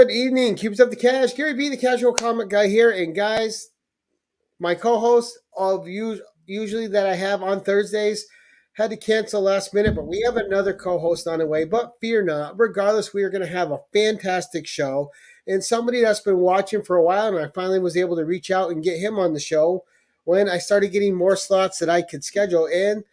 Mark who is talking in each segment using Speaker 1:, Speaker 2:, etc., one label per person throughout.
Speaker 1: Good evening. Keeps up the cash. Gary B, the casual comic guy here. And guys, my co-host of usually that I have on Thursdays had to cancel last minute, but we have another co-host on the way. But fear not. Regardless, we are going to have a fantastic show. And somebody that's been watching for a while, and I finally was able to reach out and get him on the show when I started getting more slots that I could schedule. And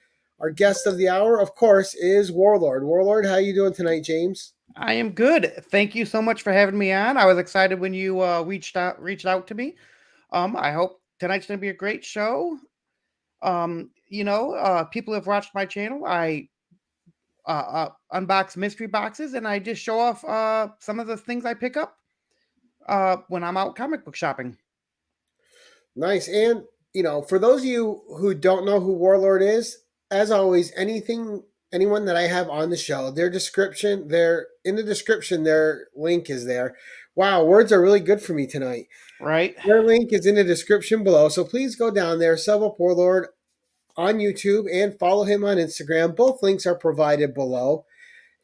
Speaker 1: our guest of the hour, of course, is Warlord. Warlord, how you doing tonight, James?
Speaker 2: I am good. Thank you so much for having me on. I was excited when you reached out to me. I hope tonight's going to be a great show. People have watched my channel. I unbox mystery boxes and I just show off some of the things I pick up when I'm out comic book shopping.
Speaker 1: Nice. And, for those of you who don't know who Warlord is, as always, anyone that I have on the show, they're in the description, their link is there. Wow, words are really good for me tonight.
Speaker 2: Right.
Speaker 1: Their link is in the description below. So please go down there, sub up Warlord on YouTube and follow him on Instagram. Both links are provided below.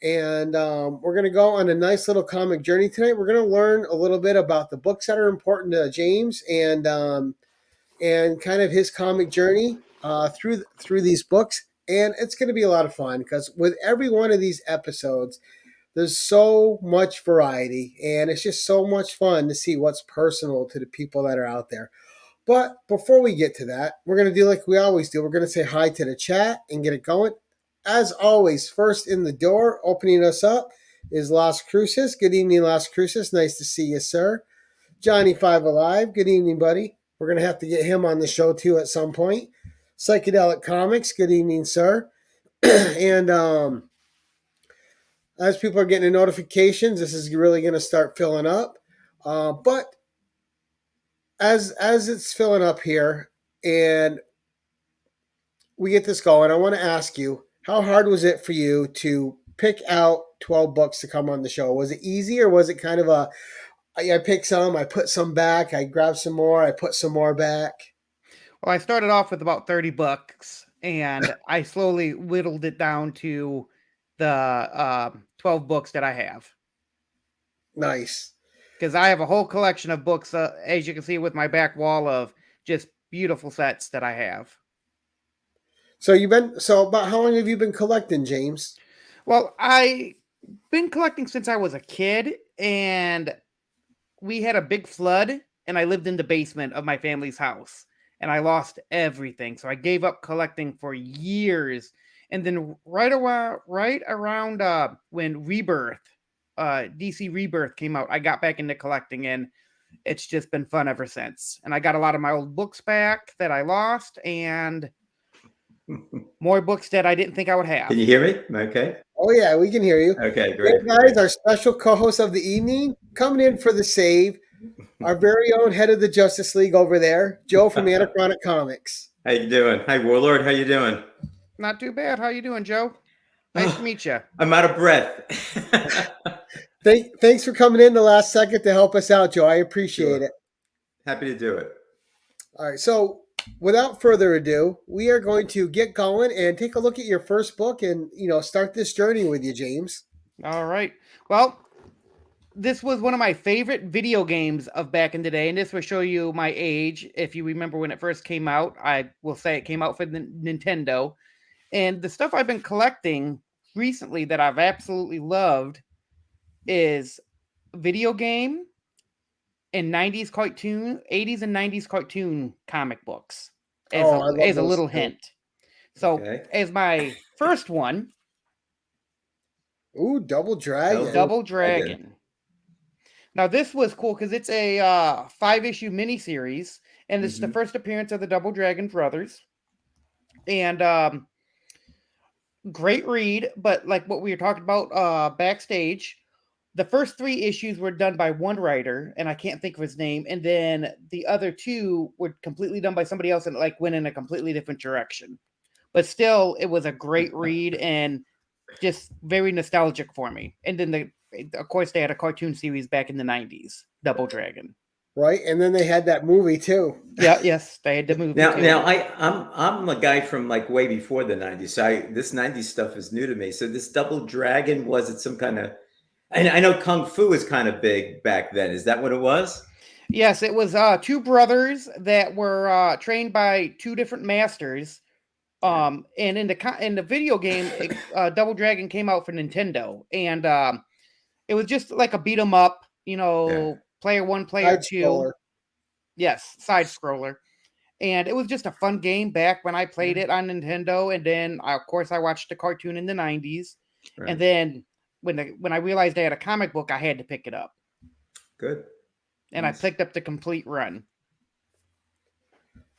Speaker 1: And we're going to go on a nice little comic journey tonight. We're going to learn a little bit about the books that are important to James and kind of his comic journey through these books. And it's going to be a lot of fun because with every one of these episodes, there's so much variety, and it's just so much fun to see what's personal to the people that are out there. But before we get to that, we're going to do like we always do. We're going to say hi to the chat and get it going. As always, first in the door, opening us up is Las Cruces. Good evening, Las Cruces. Nice to see you, sir. Johnny Five Alive. Good evening, buddy. We're going to have to get him on the show too at some point. Psychedelic Comics. Good evening, sir. And as people are getting the notifications, this is really going to start filling up. But as it's filling up here and we get this going, I want to ask you, how hard was it for you to pick out 12 books to come on the show? Was it easy, or was it kind of I picked some, I put some back, I grabbed some more, I put some more back?
Speaker 2: Well, I started off with about 30 books and I slowly whittled it down to the 12 books that I have.
Speaker 1: Nice.
Speaker 2: Because I have a whole collection of books, as you can see with my back wall of just beautiful sets that I have.
Speaker 1: So about how long have you been collecting, James?
Speaker 2: Well, I've been collecting since I was a kid, and we had a big flood, and I lived in the basement of my family's house, and I lost everything. So I gave up collecting for years. And then right around when Rebirth, DC Rebirth came out, I got back into collecting, and it's just been fun ever since. And I got a lot of my old books back that I lost, and more books that I didn't think I would have.
Speaker 3: Can you hear me? Okay.
Speaker 1: Oh yeah, we can hear you.
Speaker 3: Okay, great.
Speaker 1: Hey guys, our special co-host of the evening coming in for the save, our very own head of the Justice League over there, Joe from Anachronic Comics.
Speaker 3: How you doing? Hi, Warlord. How you doing?
Speaker 2: Not too bad. How you doing, Joe? Nice to meet you.
Speaker 3: I'm out of breath.
Speaker 1: Thanks for coming in the last second to help us out, Joe. I appreciate it.
Speaker 3: Happy to do it.
Speaker 1: All right, so without further ado, we are going to get going and take a look at your first book and, start this journey with you, James.
Speaker 2: All right. Well, this was one of my favorite video games of back in the day, and this will show you my age. If you remember when it first came out, I will say it came out for the Nintendo. And the stuff I've been collecting recently that I've absolutely loved is video game and 90s cartoon, 80s and 90s cartoon comic books as a little hint. So as my first one.
Speaker 1: Ooh, Double Dragon.
Speaker 2: Double Dragon. Now this was cool because it's a 5-issue miniseries, and it's the first appearance of the Double Dragon brothers. And great read, but like what we were talking about backstage, the first 3 issues were done by one writer, and I can't think of his name, and then the other 2 were completely done by somebody else and like went in a completely different direction. But still, it was a great read and just very nostalgic for me. And then of course they had a cartoon series back in the 90s, Double Dragon.
Speaker 1: Right, and then they had that movie too.
Speaker 2: Yes, they had the movie.
Speaker 3: Now I'm a guy from like way before the 90s. So this 90s stuff is new to me. So this Double Dragon, was it some kind of And I know Kung Fu was kind of big back then. Is that what it was?
Speaker 2: Yes, it was two brothers that were trained by two different masters. And in the video game, Double Dragon came out for Nintendo, and it was just like a beat 'em up,
Speaker 3: Yeah.
Speaker 2: player one, player
Speaker 1: Side
Speaker 2: two.
Speaker 1: scroller.
Speaker 2: Yes, side scroller. And it was just a fun game back when I played it on Nintendo. And then, of course, I watched the cartoon in the 90s.
Speaker 3: Right.
Speaker 2: And then when I realized they had a comic book, I had to pick it up.
Speaker 3: Good.
Speaker 2: And
Speaker 3: Nice.
Speaker 2: I picked up the complete run.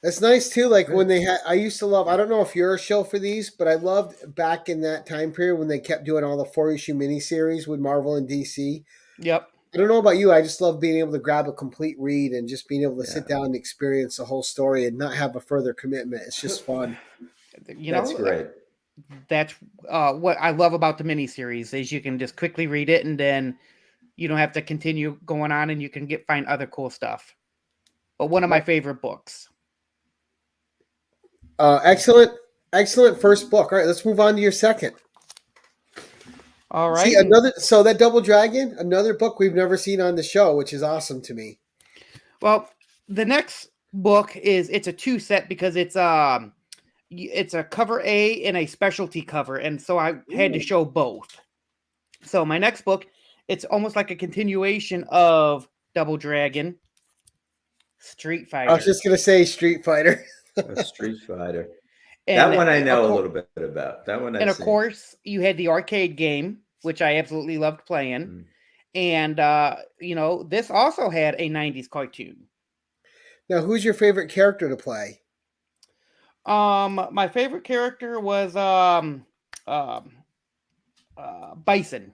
Speaker 1: It's nice too. Like
Speaker 3: Good.
Speaker 1: when they had, I used to love. I don't know if you're a show for these, but I loved back in that time period when they kept doing all the 4-issue miniseries with Marvel and DC.
Speaker 2: Yep.
Speaker 1: I don't know about you. I just love being able to grab a complete read and just being able to sit
Speaker 3: Yeah.
Speaker 1: down and experience the whole story and not have a further commitment. It's just fun.
Speaker 3: That's great.
Speaker 2: That's what I love about the miniseries is you can just quickly read it and then you don't have to continue going on and you can find other cool stuff. But one of my favorite books.
Speaker 1: Excellent first book. All right, let's move on to your second.
Speaker 2: All right.
Speaker 1: See, so that Double Dragon, another book we've never seen on the show, which is awesome to me.
Speaker 2: Well, the next book it's a 2-set because it's a cover A and a specialty cover, and so I had to show both. So my next book, it's almost like a continuation of Double Dragon, Street Fighter.
Speaker 1: I was just gonna say Street Fighter.
Speaker 3: Street Fighter.
Speaker 2: And
Speaker 3: that one I know a little bit about. That one,
Speaker 2: and of course, you had the arcade game, which I absolutely loved playing. And this also had a 90s cartoon.
Speaker 1: Now, who's your favorite character to play?
Speaker 2: My favorite character was Bison.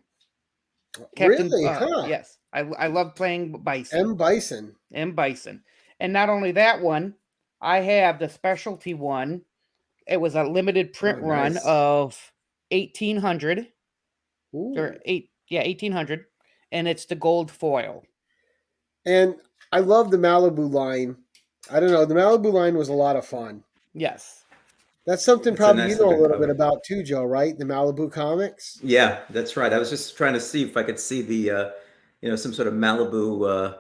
Speaker 2: Captain,
Speaker 1: really? Huh?
Speaker 2: Yes, I love playing Bison.
Speaker 1: M.
Speaker 2: Bison. And not only that one, I have the specialty one. It was a limited print run of 1800.
Speaker 1: Ooh.
Speaker 2: Or 1800, and it's the gold foil.
Speaker 1: And I love the Malibu line. I don't know, the Malibu line was a lot of fun.
Speaker 2: Yes.
Speaker 1: That's something probably you know a little bit about too, Joe, right? The Malibu comics?
Speaker 3: Yeah, that's right. I was just trying to see if I could see the, some sort of Malibu.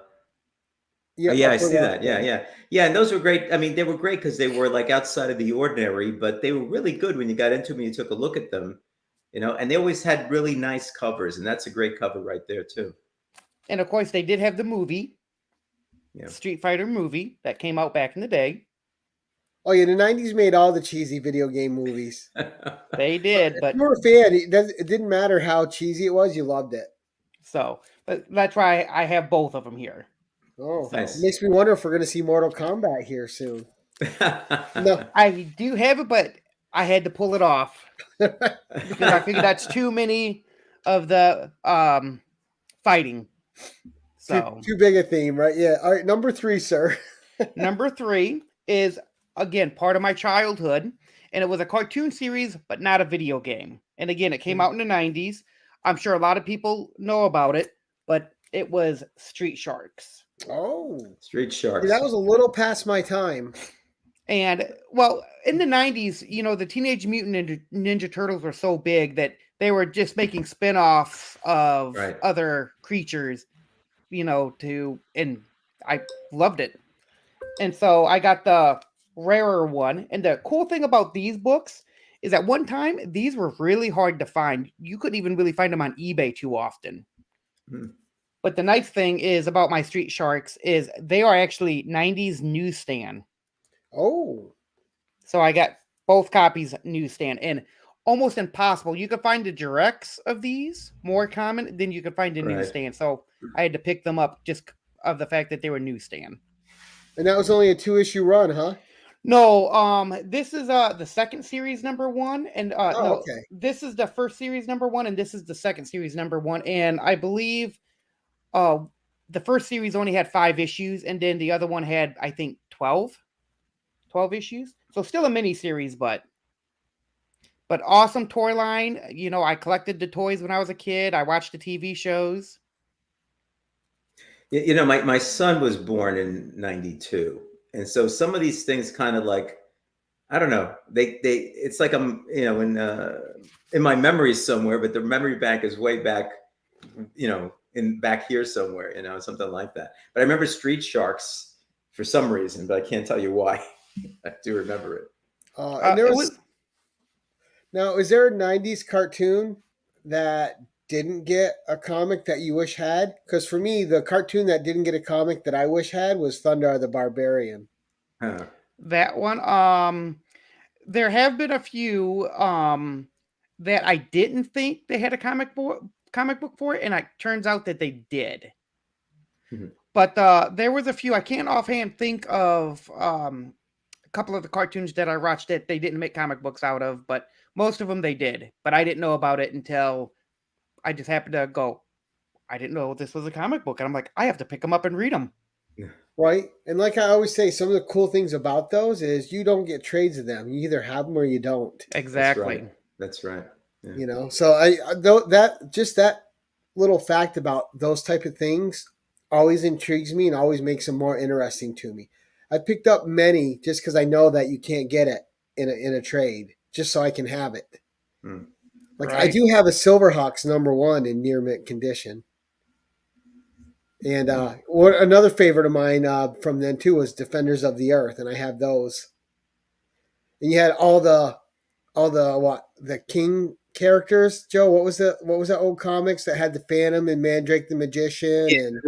Speaker 3: Yeah, I see that. Yeah. And those were great. I mean, they were great because they were like outside of the ordinary, but they were really good when you got into them and you took a look at them, and they always had really nice covers. And that's a great cover right there, too.
Speaker 2: And of course, they did have the movie, Street Fighter movie that came out back in the day.
Speaker 1: Oh, yeah, the 90s made all the cheesy video game movies.
Speaker 2: They did, but
Speaker 1: if you were a fan, it didn't matter how cheesy it was, you loved it.
Speaker 2: So, but that's why I have both of them here.
Speaker 1: Oh, nice. It makes me wonder if we're going to see Mortal Kombat here soon.
Speaker 2: No, I do have it, but I had to pull it off because I figured that's too many of the fighting. So
Speaker 1: too big a theme, right? Yeah. All right, number 3, sir.
Speaker 2: Number 3 is again part of my childhood, and it was a cartoon series, but not a video game. And again, it came out in the 90s. I'm sure a lot of people know about it, but it was Street Sharks.
Speaker 1: Oh,
Speaker 3: Street Sharks.
Speaker 1: That was a little past my time.
Speaker 2: And well, in the 90s, the Teenage Mutant Ninja Turtles were so big that they were just making spin-offs of other creatures, and I loved it. And so I got the rarer one. And the cool thing about these books is at one time, these were really hard to find. You couldn't even really find them on eBay too often. But the nice thing is about my Street Sharks is they are actually 90s newsstand.
Speaker 1: Oh.
Speaker 2: So I got both copies newsstand, and almost impossible. You could find the directs of these more common than you could find a newsstand. So I had to pick them up just of the fact that they were newsstand.
Speaker 1: And that was only a 2-issue run, huh?
Speaker 2: No, this is the second series number 1, and this is the first series number 1, and this is the second series number 1, and I believe the first series only had 5 issues, and then the other one had, I think, 12 issues. So still a mini series, but awesome toy line. I collected the toys when I was a kid. I watched the TV shows.
Speaker 3: My son was born in 92. And so some of these things kind of like, I don't know, it's like I'm, in my memory somewhere, but the memory bank is way back in back here somewhere, something like that. But I remember Street Sharks for some reason, but I can't tell you why. I do remember it.
Speaker 1: And there was now, is there a '90s cartoon that didn't get a comic that you wish had? Because for me, the cartoon that didn't get a comic that I wish had was Thunder the Barbarian.
Speaker 3: Huh.
Speaker 2: That one. There have been a few that I didn't think they had a comic book for it, and it turns out that they did.
Speaker 3: Mm-hmm.
Speaker 2: But there was a few. I can't offhand think of a couple of the cartoons that I watched that they didn't make comic books out of, but most of them they did. But I didn't know about it until I just happened to go, I didn't know this was a comic book. And I'm like, I have to pick them up and read them.
Speaker 1: Right. And like I always say, some of the cool things about those is you don't get trades of them. You either have them or you don't.
Speaker 2: Exactly.
Speaker 3: That's right.
Speaker 1: Yeah. So that little fact about those type of things always intrigues me and always makes them more interesting to me. I picked up many just because I know that you can't get it in a trade, just so I can have it. Like
Speaker 2: right.
Speaker 1: I do have a Silverhawks #1 in near mint condition. And another favorite of mine from then too was Defenders of the Earth, and I have those. And you had all the King characters. Joe, what was that old comics that had the Phantom and Mandrake the Magician? And
Speaker 3: it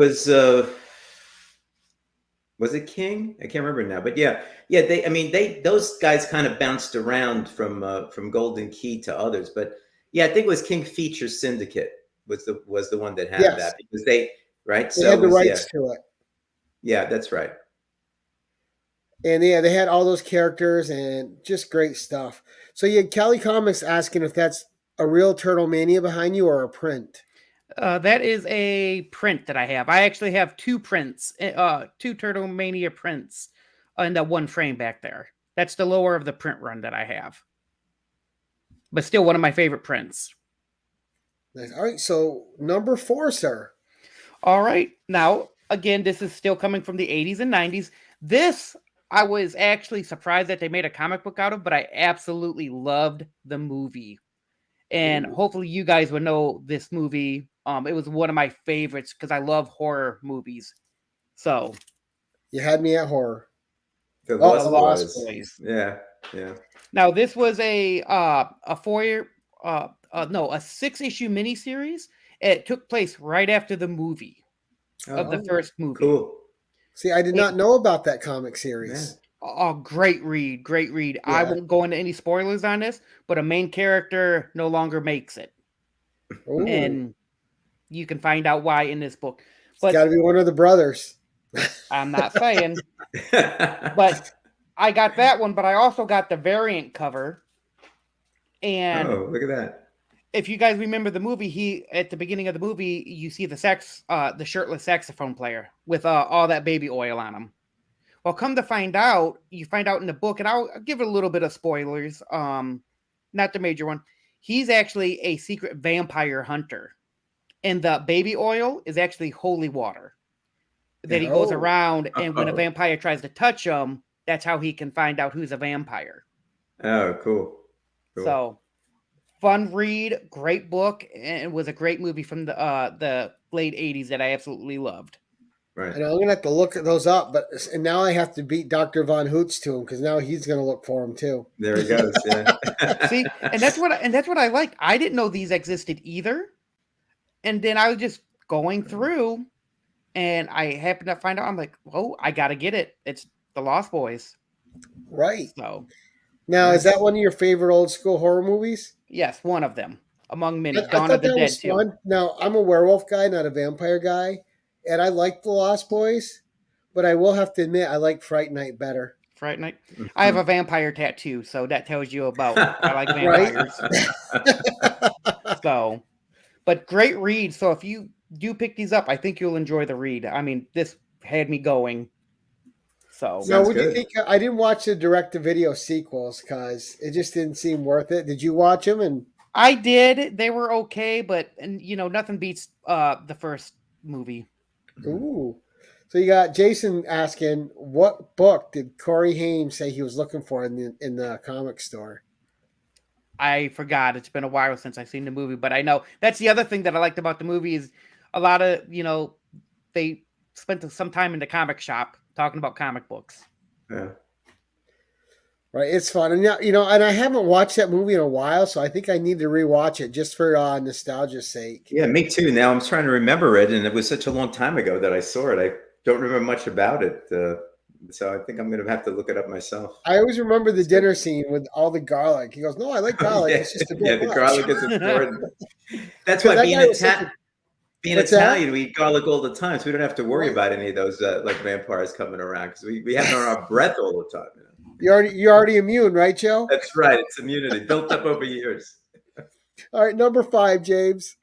Speaker 3: was it King? I can't remember now, but yeah. Those guys kind of bounced around from Golden Key to others, but yeah, I think it was King Features Syndicate was the one that had that because they
Speaker 1: had the rights to it.
Speaker 3: Yeah, that's right.
Speaker 1: And yeah, they had all those characters and just great stuff. So you had Cali Comics asking if that's a real Turtle Mania behind you or a print.
Speaker 2: That is a print that I have. I actually have two prints, two Turtle Mania prints in that one frame back there. That's the lower of the print run that I have. But still one of my favorite prints.
Speaker 1: Nice. All right, so #4, sir.
Speaker 2: All right. Now, again, this is still coming from the 80s and 90s. This, I was actually surprised that they made a comic book out of, but I absolutely loved the movie. And hopefully you guys would know this movie. It was one of my favorites because I love horror movies. So
Speaker 1: you had me at horror.
Speaker 3: The Lost
Speaker 2: Boys.
Speaker 3: Yeah.
Speaker 2: Now this was a 6-issue miniseries. It took place right after the movie of the first movie.
Speaker 3: Cool.
Speaker 1: See, I did not know about that comic series.
Speaker 2: Oh, great read. Yeah. I won't go into any spoilers on this, but a main character no longer makes it.
Speaker 1: Ooh.
Speaker 2: And you can find out why in this book. But
Speaker 1: it's got to be one of the brothers.
Speaker 2: I'm not saying. But I got that one, but I also got the variant cover. And
Speaker 3: look at that.
Speaker 2: If you guys remember the movie, at the beginning of the movie, you see the shirtless saxophone player with all that baby oil on him. Well, come to find out, you find out in the book, and I'll give it a little bit of spoilers, not the major one. He's actually a secret vampire hunter. And the baby oil is actually holy water that he goes around. And when a vampire tries to touch him, that's how he can find out who's a vampire.
Speaker 3: Oh, cool.
Speaker 2: So, fun read, great book, and it was a great movie from the late 80s that I absolutely loved.
Speaker 1: Right. And I'm gonna have to look those up, and now I have to beat Dr. Von Hoots to him because now he's gonna look for him too.
Speaker 3: There he goes. Yeah.
Speaker 2: See, and that's what I liked. I didn't know these existed either, and then I was just going through, and I happened to find out. I'm like, oh, I gotta get it. It's the Lost Boys.
Speaker 1: Right.
Speaker 2: So
Speaker 1: now, is that one of your favorite old school horror movies?
Speaker 2: Yes, one of them among many.
Speaker 1: Dawn of the Dead too. Fun. Now, I'm a werewolf guy, not a vampire guy. And I like the Lost Boys, but I will have to admit I like Fright Night better.
Speaker 2: Fright Night? I have a vampire tattoo, so that tells you about I like vampires. So, but great read. So if you do pick these up, I think you'll enjoy the read. I mean, this had me going. So
Speaker 1: now, what do you think? I didn't watch the direct-to-video sequels because it just didn't seem worth it. Did you watch them? And
Speaker 2: I did. They were okay, but nothing beats the first movie.
Speaker 1: Ooh. So you got Jason asking, what book did Corey Haim say he was looking for in the comic store?
Speaker 2: I forgot. It's been a while since I've seen the movie, but I know that's the other thing that I liked about the movie is a lot of, they spent some time in the comic shop talking about comic books.
Speaker 3: Yeah.
Speaker 1: Right, it's fun, and and I haven't watched that movie in a while, so I think I need to rewatch it just for nostalgia's sake.
Speaker 3: Yeah, me too. Now I'm trying to remember it, and it was such a long time ago that I saw it. I don't remember much about it, so I think I'm going to have to look it up myself.
Speaker 1: I always remember the dinner scene with all the garlic. He goes, "No, I like garlic. It's just a bit
Speaker 3: the
Speaker 1: much."
Speaker 3: garlic is important. That's
Speaker 1: 'Cause
Speaker 3: why
Speaker 1: that guy was
Speaker 3: being
Speaker 1: What's that?
Speaker 3: Italian, we eat garlic all the time, so we don't have to worry
Speaker 1: Right.
Speaker 3: about any of those like vampires coming around because we have it on our breath all the time.
Speaker 1: You're already immune, right, Joe?
Speaker 3: That's right. It's immunity built up over years.
Speaker 1: All right, number 5, James.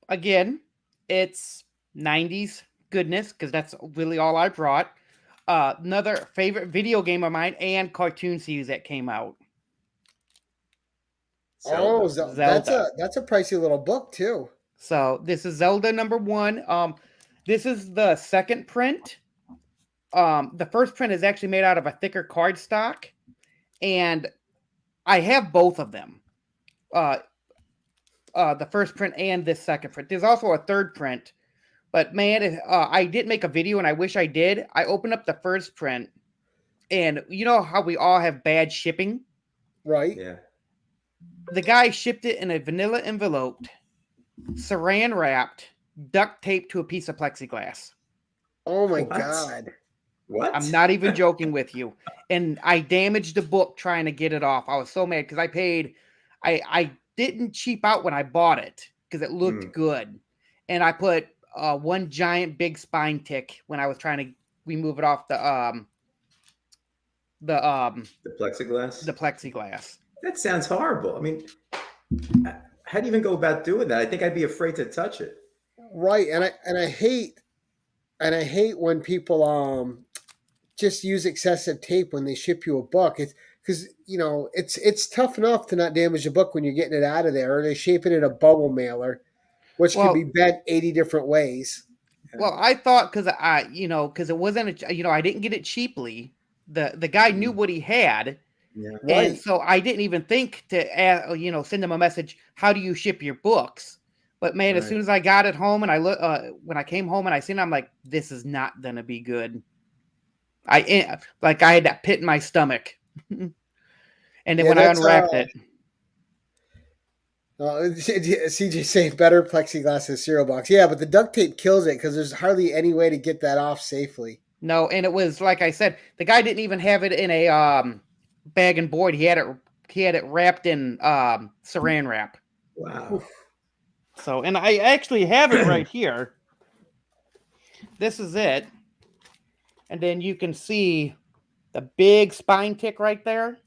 Speaker 2: Again, it's 90s goodness because that's really all I brought. Another favorite video game of mine and cartoon series that came out.
Speaker 1: Oh,
Speaker 2: Zelda.
Speaker 1: that's a pricey little book too.
Speaker 2: So this is Zelda number 1. This is the second print. The first print is actually made out of a thicker cardstock, and I have both of them. The first print and this second print. There's also a third print, but man, I did make a video, and I wish I did. I opened up the first print, and you know how we all have bad shipping,
Speaker 1: right?
Speaker 3: Yeah.
Speaker 2: The guy shipped it in a vanilla envelope, saran wrapped, duct taped to a piece of plexiglass.
Speaker 1: Oh my
Speaker 3: What?
Speaker 1: God.
Speaker 3: What?
Speaker 2: I'm not even joking with you. And I damaged the book trying to get it off. I was so mad because I didn't cheap out when I bought it because it looked good. And I put one giant big spine tick when I was trying to remove it off the
Speaker 3: plexiglass?
Speaker 2: The plexiglass.
Speaker 3: That sounds horrible. I mean, how do you even go about doing that? I think I'd be afraid to touch it.
Speaker 1: Right. And I hate when people just use excessive tape when they ship you a book. It's because it's tough enough to not damage a book when you're getting it out of there, or they shape it in a bubble mailer, which can be bent 80 different ways.
Speaker 2: Well, I thought because it wasn't I didn't get it cheaply. The guy knew what he had.
Speaker 3: Yeah.
Speaker 1: Right.
Speaker 2: And so I didn't even think to send them a message. How do you ship your books? But man, as soon as I got it home and when I came home and I seen it, I'm like, this is not gonna be good. I had that pit in my stomach. And then when I unwrapped it.
Speaker 1: CJ saying better plexiglass than cereal box. Yeah, but the duct tape kills it because there's hardly any way to get that off safely.
Speaker 2: No, and it was like I said, the guy didn't even have it in a bag and board. He had it wrapped in saran wrap.
Speaker 3: Wow.
Speaker 2: So, and I actually have it right here. This is it. And then you can see the big spine tick right there.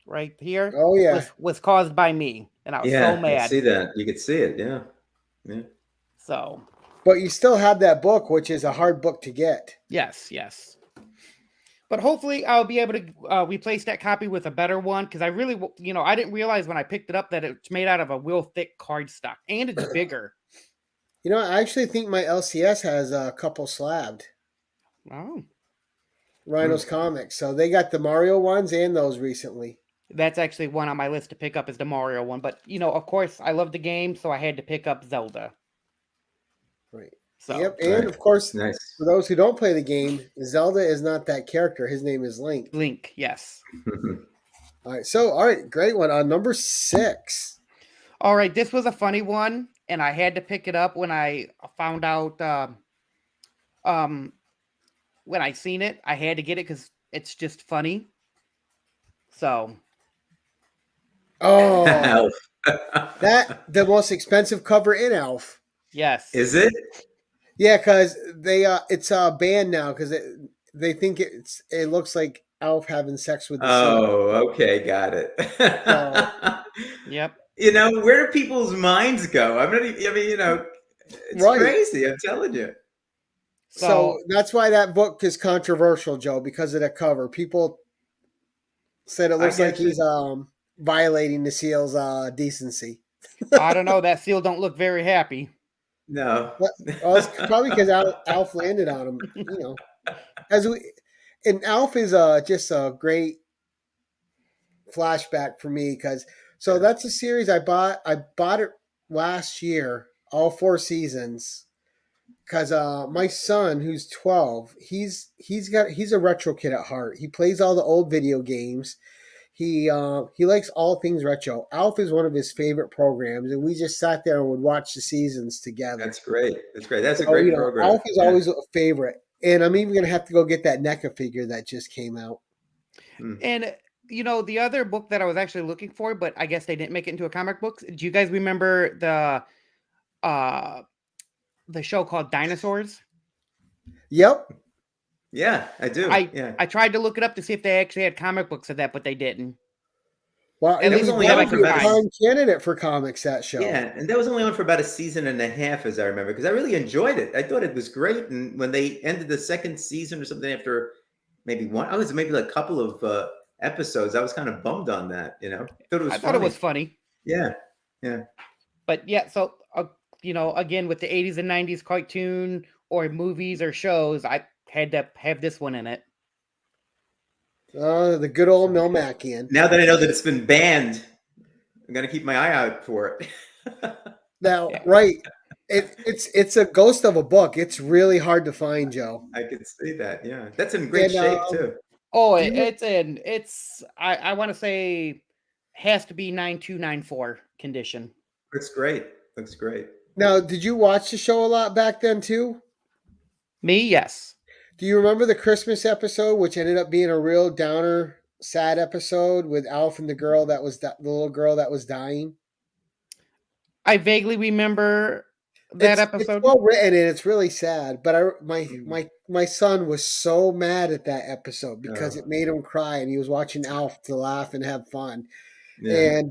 Speaker 2: Right here.
Speaker 1: Oh yeah.
Speaker 2: Was caused by me. And I was so mad.
Speaker 3: I see that. You could see it, yeah. Yeah.
Speaker 2: So.
Speaker 1: But you still have that book, which is a hard book to get.
Speaker 2: Yes. But hopefully I'll be able to replace that copy with a better one because I really, I didn't realize when I picked it up that it's made out of a real thick cardstock and it's bigger.
Speaker 1: I actually think my LCS has a couple slabbed.
Speaker 2: Oh.
Speaker 1: Rhino's Comics. So they got the Mario ones and those recently.
Speaker 2: That's actually one on my list to pick up is the Mario one. But, of course, I love the game, so I had to pick up Zelda.
Speaker 1: Right.
Speaker 2: So.
Speaker 1: Yep, and of course,
Speaker 3: nice.
Speaker 1: For those who don't play the game, Zelda is not that character. His name is Link.
Speaker 2: Link, yes.
Speaker 1: All right, great one. On number 6.
Speaker 2: All right, this was a funny one, and I had to pick it up when I found out, when I seen it. I had to get it because it's just funny. So.
Speaker 1: Oh, that the most expensive cover in Elf.
Speaker 2: Yes.
Speaker 3: Is it?
Speaker 1: Yeah, because it's banned now because they think it looks like Elf having sex with the sea.
Speaker 3: Okay, got it.
Speaker 2: Yep.
Speaker 3: Where do people's minds go? It's crazy. I'm telling you.
Speaker 1: So that's why that book is controversial, Joe, because of the cover. People said it looks like he's violating the seal's decency.
Speaker 2: I don't know. That seal don't look very happy.
Speaker 3: No.
Speaker 1: Well, it's probably because Alf landed on him. And Alf is just a great flashback for me because that's a series I bought. I bought it last year, all 4 seasons, because my son, who's 12, he's a retro kid at heart. He plays all the old video games. He likes all things retro. Alf is one of his favorite programs, and we just sat there and would watch the seasons together.
Speaker 3: That's great. That's great. That's a
Speaker 1: So,
Speaker 3: great program.
Speaker 1: Alf is always a favorite, and I'm even gonna have to go get that NECA figure that just came out.
Speaker 2: And the other book that I was actually looking for, but I guess they didn't make it into a comic book. Do you guys remember the show called Dinosaurs?
Speaker 1: Yep.
Speaker 3: Yeah, I do.
Speaker 2: I tried to look it up to see if they actually had comic books of that, but they didn't.
Speaker 1: Well,
Speaker 3: it was only on for
Speaker 1: about a prime candidate for comics, that show.
Speaker 3: Yeah, and that was only on for about a season and a half, as I remember, because I really enjoyed it. I thought it was great, and when they ended the second season or something after maybe a couple of episodes, I was kind of bummed on that. I thought it was funny. Yeah.
Speaker 2: But yeah, so again, with the 80s and 90s cartoon or movies or shows, I had to have this one in it.
Speaker 1: The good old Melmacian.
Speaker 3: Now that I know that it's been banned, I'm gonna keep my eye out for it.
Speaker 1: Now, right, it's a ghost of a book. It's really hard to find, Joe.
Speaker 3: I can see that. Yeah, that's in great shape too.
Speaker 2: Oh, I want to say has to be 9294 condition.
Speaker 3: Looks great. Looks great.
Speaker 1: Now, did you watch the show a lot back then too?
Speaker 2: Me, yes.
Speaker 1: Do you remember the Christmas episode, which ended up being a real downer, sad episode with Alf and the little girl that was dying?
Speaker 2: I vaguely remember that episode.
Speaker 1: It's well written and it's really sad. But my son was so mad at that episode because it made him cry, and he was watching Alf to laugh and have fun, and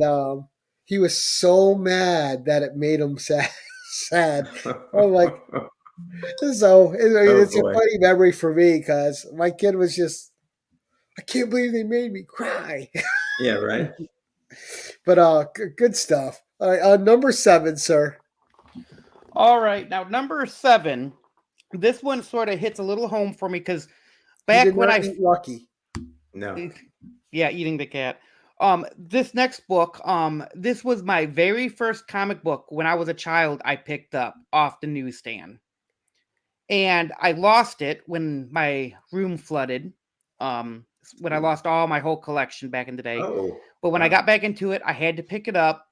Speaker 1: he was so mad that it made him sad. I'm like. So it's a funny memory for me because my kid was just, I can't believe they made me cry.
Speaker 3: Yeah, right.
Speaker 1: But good stuff. All right, number 7, sir.
Speaker 2: All right, now number 7. This one sort of hits a little home for me because back when I
Speaker 1: eat Lucky.
Speaker 3: No.
Speaker 2: Yeah, eating the cat. This next book, this was my very first comic book when I was a child. I picked up off the newsstand. And I lost it when my room flooded, when I lost all my whole collection back in the day.
Speaker 3: Oh,
Speaker 2: but when I got back into it, I had to pick it up,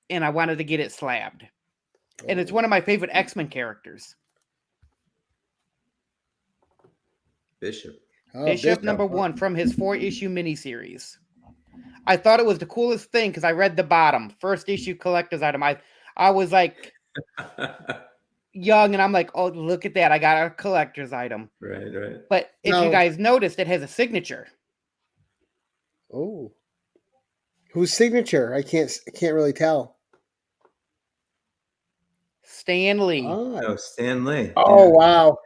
Speaker 2: and I wanted to get it slabbed. And it's one of my favorite X-Men characters.
Speaker 3: Bishop.
Speaker 2: Bishop number 1 from his 4-issue miniseries. I thought it was the coolest thing because I read the bottom. First issue collector's item. I was like... young, and I'm like, oh, look at that, I got a collector's item.
Speaker 3: Right.
Speaker 2: But if you guys noticed, it has a signature.
Speaker 1: Oh, whose signature? I can't really tell.
Speaker 2: Stan Lee.
Speaker 3: Oh, Stan Lee.
Speaker 1: Oh, wow.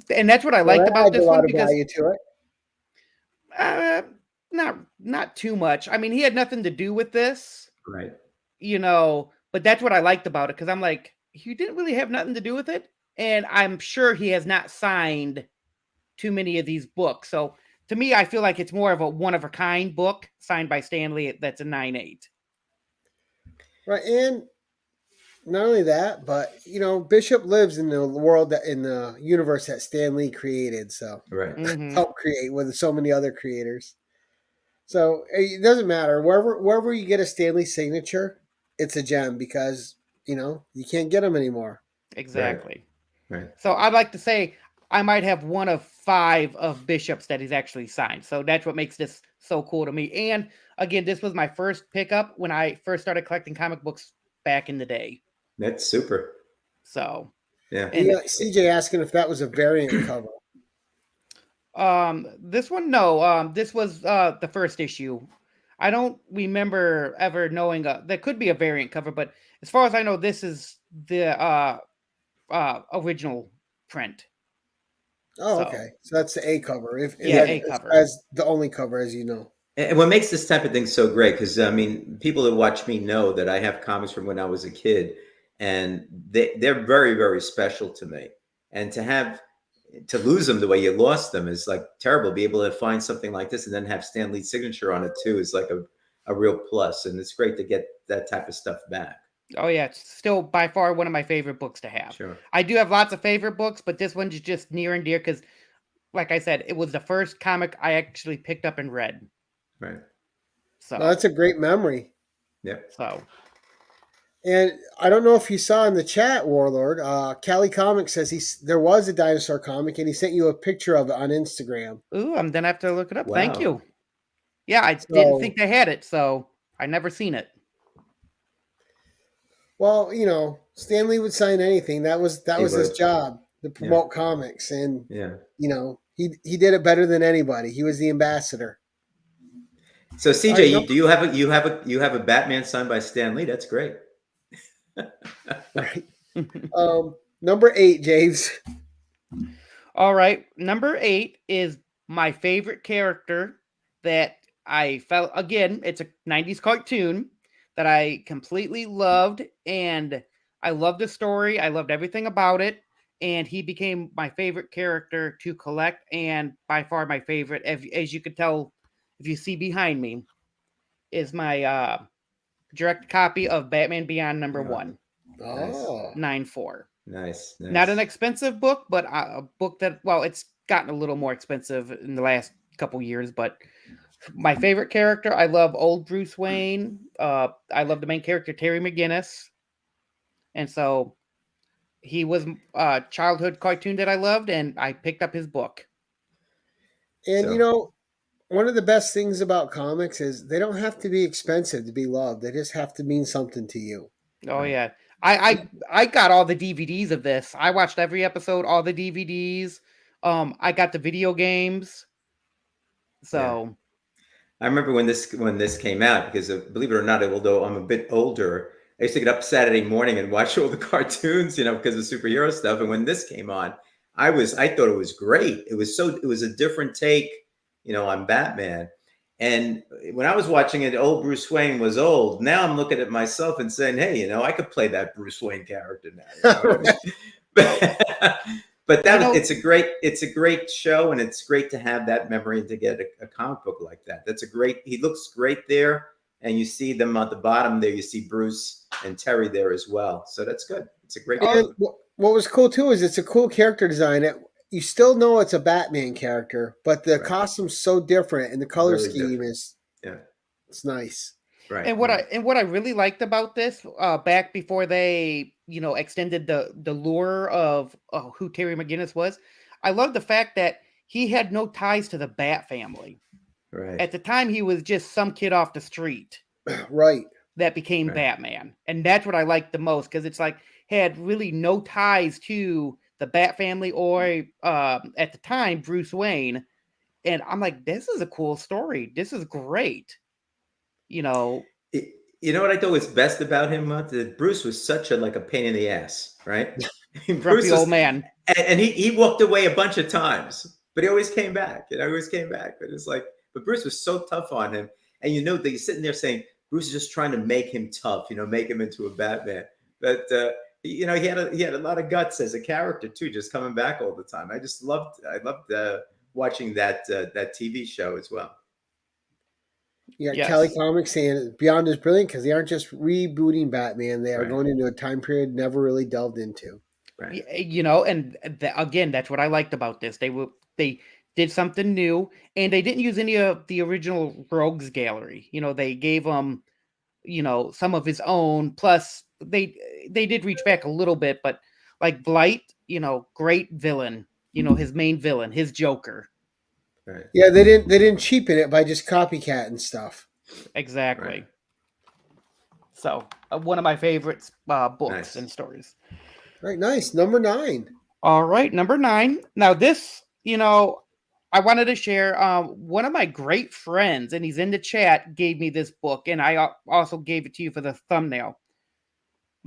Speaker 2: And that's what I liked about this one, because
Speaker 1: value to
Speaker 2: it. Not too much. I mean, he had nothing to do with this,
Speaker 3: right?
Speaker 2: But that's what I liked about it, because I'm like, he didn't really have nothing to do with it, and I'm sure he has not signed too many of these books. So to me, I feel like it's more of a one-of-a-kind book signed by Stan Lee that's a 9.8.
Speaker 1: Right, and not only that, but Bishop lives in the world in the universe that Stan Lee created, so helped create with so many other creators. So it doesn't matter wherever you get a Stan Lee signature, it's a gem because you can't get them anymore.
Speaker 2: Exactly.
Speaker 3: Right.
Speaker 2: So I'd like to say I might have one of 5 of Bishop's that he's actually signed. So that's what makes this so cool to me. And again, this was my first pickup when I first started collecting comic books back in the day.
Speaker 3: That's super.
Speaker 2: So
Speaker 3: yeah.
Speaker 1: CJ asking if that was a variant cover.
Speaker 2: This one, no. This was the first issue. I don't remember ever knowing there could be a variant cover, but as far as I know, this is the original print.
Speaker 1: Oh, okay. So that's the A cover.
Speaker 2: A cover.
Speaker 1: As the only cover, as you know.
Speaker 3: And what makes this type of thing so great, because I mean, people that watch me know that I have comics from when I was a kid, and they're very, very special to me. And to have to lose them the way you lost them is like terrible. Be able to find something like this and then have Stan Lee's signature on it too is like a real plus, and it's great to get that type of stuff back.
Speaker 2: Oh yeah, it's still by far one of my favorite books to have.
Speaker 3: Sure.
Speaker 2: I do have lots of favorite books, but this one's just near and dear because, like I said, it was the first comic I actually picked up and read.
Speaker 3: Right.
Speaker 2: So
Speaker 1: that's a great memory.
Speaker 3: Yeah.
Speaker 2: So.
Speaker 1: And I don't know if you saw in the chat, Warlord, Cali Comics says there was a dinosaur comic and he sent you a picture of it on Instagram.
Speaker 2: Ooh, I'm gonna have to look it up.
Speaker 3: Wow.
Speaker 2: Thank you. Yeah, I didn't think they had it, so I never seen it.
Speaker 1: Well, you know, Stan Lee would sign anything. That was his job, to promote comics, and you know, he did it better than anybody. He was the ambassador.
Speaker 3: So CJ, do you have a Batman signed by Stan Lee? That's great.
Speaker 1: Right. Number 8, James.
Speaker 2: All right. Number 8 is my favorite character that I felt, again, it's a 90s cartoon that I completely loved, and I loved the story. I loved everything about it, and he became my favorite character to collect, and by far my favorite, as you could tell, if you see behind me, is my direct copy of Batman Beyond #1.
Speaker 1: Oh.
Speaker 2: 9.4.
Speaker 3: Nice.
Speaker 2: Not an expensive book, but a book that, well, it's gotten a little more expensive in the last couple years, but my favorite character, I love old Bruce Wayne. I love the main character, Terry McGinnis. And so he was a childhood cartoon that I loved, and I picked up his book.
Speaker 1: And, you know, one of the best things about comics is they don't have to be expensive to be loved. They just have to mean something to you.
Speaker 2: Oh, yeah. I got all the DVDs of this. I watched every episode, all the DVDs. I got the video games. So
Speaker 3: I remember when this came out, because believe it or not, although I'm a bit older, I used to get up Saturday morning and watch all the cartoons, you know, because of superhero stuff. And when this came on, I thought it was great. It was a different take, you know, on Batman. And when I was watching it, old Bruce Wayne was old. Now I'm looking at myself and saying, hey, you know, I could play that Bruce Wayne character now. You know? But it's a great show, and it's great to have that memory and to get a comic book like that. He looks great there, and you see them at the bottom there. You see Bruce and Terry there as well. So that's good. It's a great book.
Speaker 1: What was cool too is it's a cool character design. You still know it's a Batman character, but the costume's so different, and the color scheme is it's nice.
Speaker 3: Right.
Speaker 2: And what I really liked about this, back before they, you know, extended the lure of who Terry McGinnis was, I love the fact that he had no ties to the Bat family.
Speaker 3: Right.
Speaker 2: At the time, he was just some kid off the street.
Speaker 1: Right.
Speaker 2: That became Batman, and that's what I liked the most, because it's like had really no ties to the Bat family or at the time Bruce Wayne, and I'm like, this is a cool story. This is great. You know,
Speaker 3: you know what I thought was best about him? That Bruce was such a pain in the ass, right?
Speaker 2: Grumpy old man,
Speaker 3: and he walked away a bunch of times, but he always came back. But it's like, but Bruce was so tough on him, and you know that he's sitting there saying Bruce is just trying to make him tough, you know, make him into a Batman. But you know, he had a lot of guts as a character too, just coming back all the time. I loved watching that TV show as well.
Speaker 1: Yeah, Cali Comics saying Beyond is brilliant because they aren't just rebooting Batman; they are going into a time period never really delved into.
Speaker 2: Right. You know, and again, that's what I liked about this. They did something new, and they didn't use any of the original Rogues Gallery. You know, they gave him, you know, some of his own. Plus, they did reach back a little bit, but like Blight, you know, great villain. You know, his main villain, his Joker.
Speaker 3: Right.
Speaker 1: Yeah, they didn't cheapen it by just copycat and stuff.
Speaker 2: Exactly. Right. So one of my favorite books and stories.
Speaker 1: Right, nice. Number 9.
Speaker 2: All right, number 9. Now this, you know, I wanted to share. One of my great friends, and he's in the chat, gave me this book, and I also gave it to you for the thumbnail.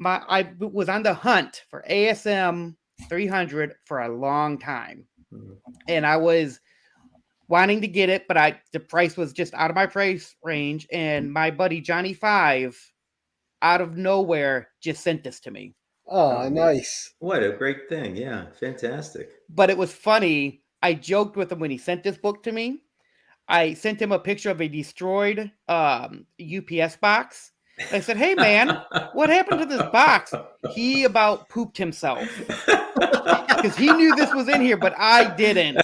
Speaker 2: I was on the hunt for ASM 300 for a long time, and I was wanting to get it, but the price was just out of my price range, and my buddy Johnny 5, out of nowhere, just sent this to me.
Speaker 1: Oh, nice.
Speaker 3: What a great thing. Yeah, fantastic.
Speaker 2: But it was funny. I joked with him when he sent this book to me. I sent him a picture of a destroyed UPS box. I said, "Hey, man, what happened to this box?" He about pooped himself because he knew this was in here, but I didn't.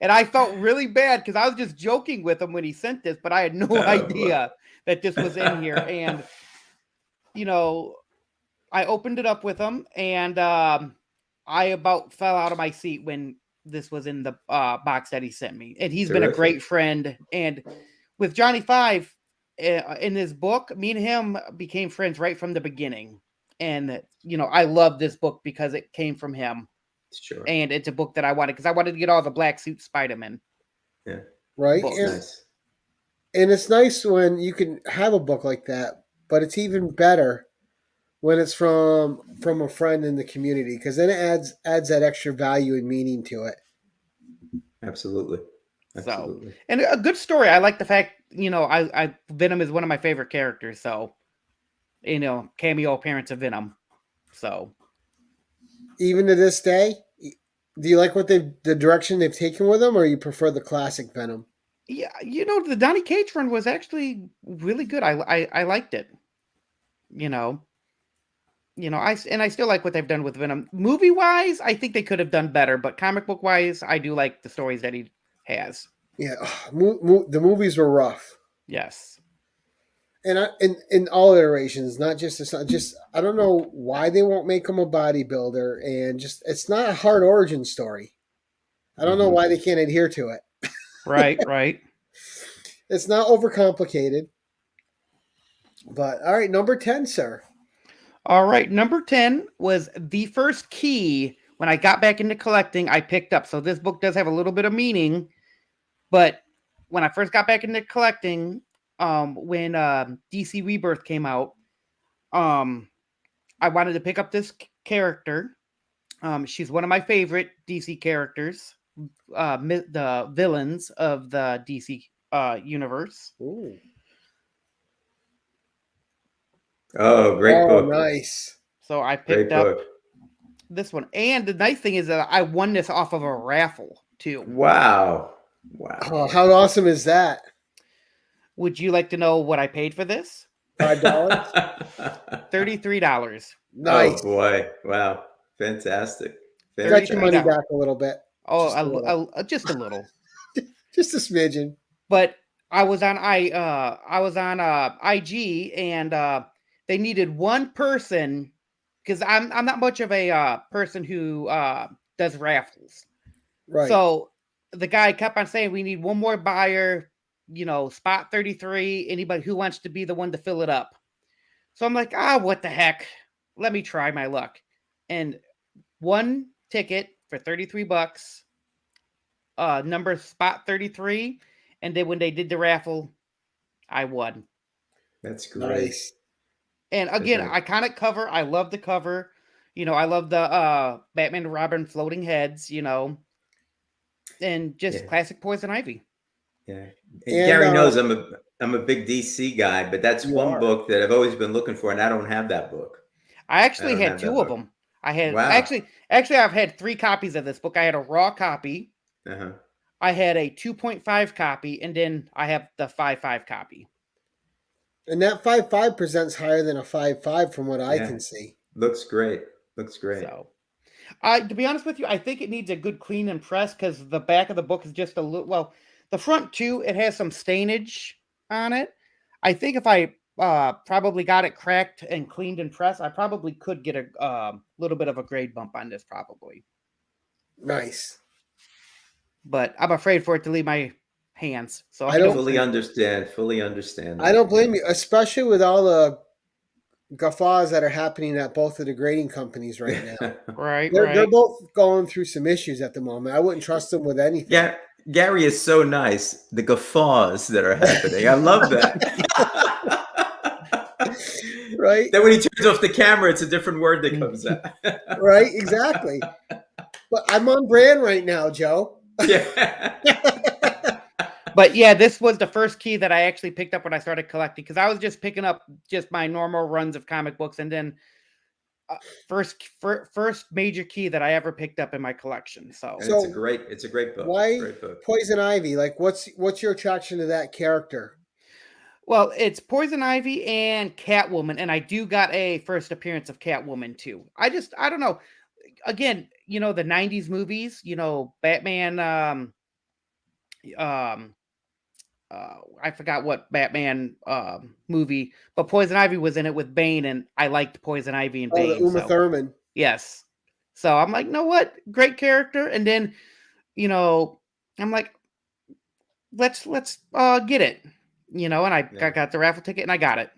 Speaker 2: And I felt really bad because I was just joking with him when he sent this, but I had no idea that this was in here. And, you know, I opened it up with him, and I about fell out of my seat when this was in the box that he sent me. And he's been a great friend. And with Johnny Five in this book, me and him became friends right from the beginning. And, you know, I love this book because it came from him.
Speaker 3: Sure.
Speaker 2: And it's a book that I wanted because I wanted to get all the black suit Spider-Man.
Speaker 3: Yeah.
Speaker 1: Right. And it's nice when you can have a book like that, but it's even better when it's from a friend in the community, because then it adds that extra value and meaning to it.
Speaker 3: Absolutely.
Speaker 2: So, and a good story. I like the fact, you know, I Venom is one of my favorite characters. So, you know, cameo appearance of Venom. So,
Speaker 1: even to this day, do you like the direction they've taken with him, or you prefer the classic Venom?
Speaker 2: Yeah, you know, the Donny Cates run was actually really good. I liked it. You know, I still like what they've done with Venom. Movie wise, I think they could have done better, but comic book wise, I do like the stories that he has.
Speaker 1: Yeah, the movies were rough.
Speaker 2: Yes.
Speaker 1: And in all iterations, not just I don't know why they won't make him a bodybuilder, and just it's not a hard origin story. I don't know why they can't adhere to it.
Speaker 2: Right.
Speaker 1: It's not overcomplicated. But all right, number 10, sir.
Speaker 2: All right, number 10 was the first key when I got back into collecting I picked up. So this book does have a little bit of meaning, but when I first got back into collecting, when DC Rebirth came out, I wanted to pick up this character. She's one of my favorite DC characters, the villains of the DC universe.
Speaker 1: Ooh.
Speaker 3: Oh, great book.
Speaker 1: Nice.
Speaker 2: So I picked up this one. And the nice thing is that I won this off of a raffle, too.
Speaker 3: Wow.
Speaker 1: Oh, how awesome is that?
Speaker 2: Would you like to know what I paid for this?
Speaker 1: $5?
Speaker 2: $33.
Speaker 1: Nice.
Speaker 3: Oh, boy. Wow. Fantastic.
Speaker 1: Got your money back a little bit.
Speaker 2: Oh, just a little.
Speaker 1: Just a smidgen.
Speaker 2: But I was on IG, and they needed one person, because I'm not much of a person who does raffles.
Speaker 1: Right.
Speaker 2: So the guy kept on saying, we need one more buyer, you know, spot 33, anybody who wants to be the one to fill it up. So I'm like, what the heck? Let me try my luck. And one ticket for $33, number spot 33. And then when they did the raffle, I won.
Speaker 3: That's great. Nice.
Speaker 2: And again, iconic cover. I love the cover. You know, I love the Batman and Robin floating heads, you know, and just classic Poison Ivy.
Speaker 3: Yeah. And Gary knows I'm a big DC guy, but that's one book that I've always been looking for, and I don't have that book.
Speaker 2: I actually had two of them. I had actually I've had 3 copies of this book. I had a raw copy. I had a 2.5 copy, and then I have the 5.5 copy.
Speaker 1: And that 5.5 presents higher than a 5.5 from what I can see.
Speaker 3: Looks great.
Speaker 2: So, to be honest with you, I think it needs a good clean and press, because the back of the book is just a little, well, the front too, it has some stainage on it. I think if I probably got it cracked and cleaned and pressed, I probably could get a little bit of a grade bump on this, probably.
Speaker 1: Nice.
Speaker 2: But I'm afraid for it to leave my hands. So
Speaker 3: I don't fully understand.
Speaker 1: I don't blame you, especially with all the guffaws that are happening at both of the grading companies right now.
Speaker 2: Right.
Speaker 1: They're both going through some issues at the moment. I wouldn't trust them with anything.
Speaker 3: Yeah, Gary is so nice. The guffaws that are happening. I love that.
Speaker 1: Right.
Speaker 3: Then when he turns off the camera, it's a different word that comes out.
Speaker 1: Right, exactly. But I'm on brand right now, Joe.
Speaker 3: Yeah.
Speaker 2: But yeah, this was the first key that I actually picked up when I started collecting, because I was just picking up just my normal runs of comic books, and then first major key that I ever picked up in my collection. So,
Speaker 3: and it's a great book.
Speaker 1: Why
Speaker 3: Great book.
Speaker 1: Poison Ivy? Like, what's your attraction to that character?
Speaker 2: well, it's Poison Ivy and Catwoman, and I do got a first appearance of Catwoman too. I don't know. Again, the '90s movies. Batman. Um, I forgot what Batman movie, but Poison Ivy was in it with Bane, and I liked Poison Ivy and
Speaker 1: Oh, the
Speaker 2: Bane.
Speaker 1: Uma
Speaker 2: So
Speaker 1: Thurman.
Speaker 2: yes, so I'm like, know what, great character. And then I'm like, let's get it, and I got the raffle ticket and I got it.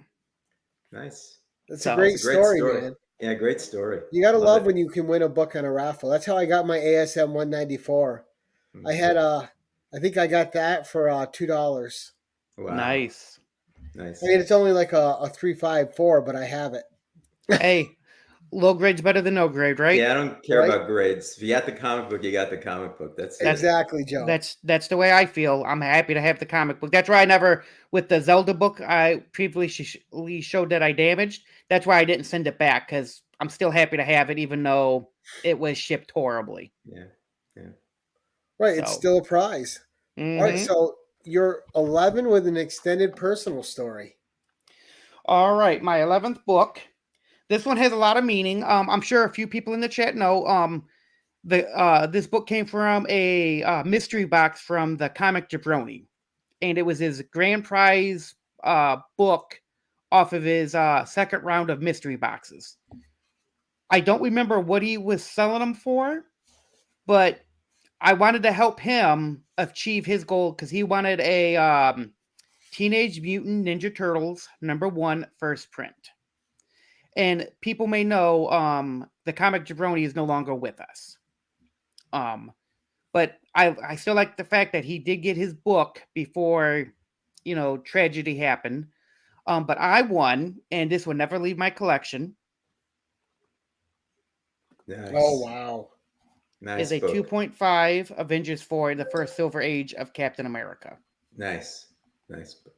Speaker 3: Nice.
Speaker 1: That's
Speaker 2: So,
Speaker 1: a great
Speaker 3: It's a great
Speaker 1: story,
Speaker 3: story.
Speaker 1: man.
Speaker 3: Yeah, great story.
Speaker 1: You gotta
Speaker 3: Love
Speaker 1: love
Speaker 3: it.
Speaker 1: when you can win a book on a raffle. That's how I got my ASM 194. I had I think I got that for $2.
Speaker 3: Wow.
Speaker 2: Nice.
Speaker 3: Nice.
Speaker 1: I mean, it's only like a 354, but I have it.
Speaker 2: Hey, low grade's better than no grade, right?
Speaker 3: Yeah, I don't care
Speaker 1: Right?
Speaker 3: about grades. If you got the comic book, you got the comic book. That's it.
Speaker 1: Exactly, Joe.
Speaker 2: That's the way I feel. I'm happy to have the comic book. That's why I never, with the Zelda book I previously showed that I damaged. That's why I didn't send it back, because I'm still happy to have it, even though it was shipped horribly.
Speaker 3: Yeah. Yeah.
Speaker 1: Right, it's still a prize. All right, so you're 11 with an extended personal story.
Speaker 2: All right, my 11th book. This one has a lot of meaning. I'm sure a few people in the chat know. This book came from a mystery box from the comic Jabroni, and it was his grand prize book off of his second round of mystery boxes. I don't remember what he was selling them for, but I wanted to help him achieve his goal because he wanted a Teenage Mutant Ninja Turtles #1 first print. And people may know the comic Jabroni is no longer with us. But I still like the fact that he did get his book before, tragedy happened. But I won, and this will never leave my collection.
Speaker 3: Nice.
Speaker 1: Oh, wow.
Speaker 3: Nice
Speaker 2: Is a
Speaker 3: book.
Speaker 2: 2.5 Avengers 4, the first Silver Age of Captain America.
Speaker 3: Nice. Nice book.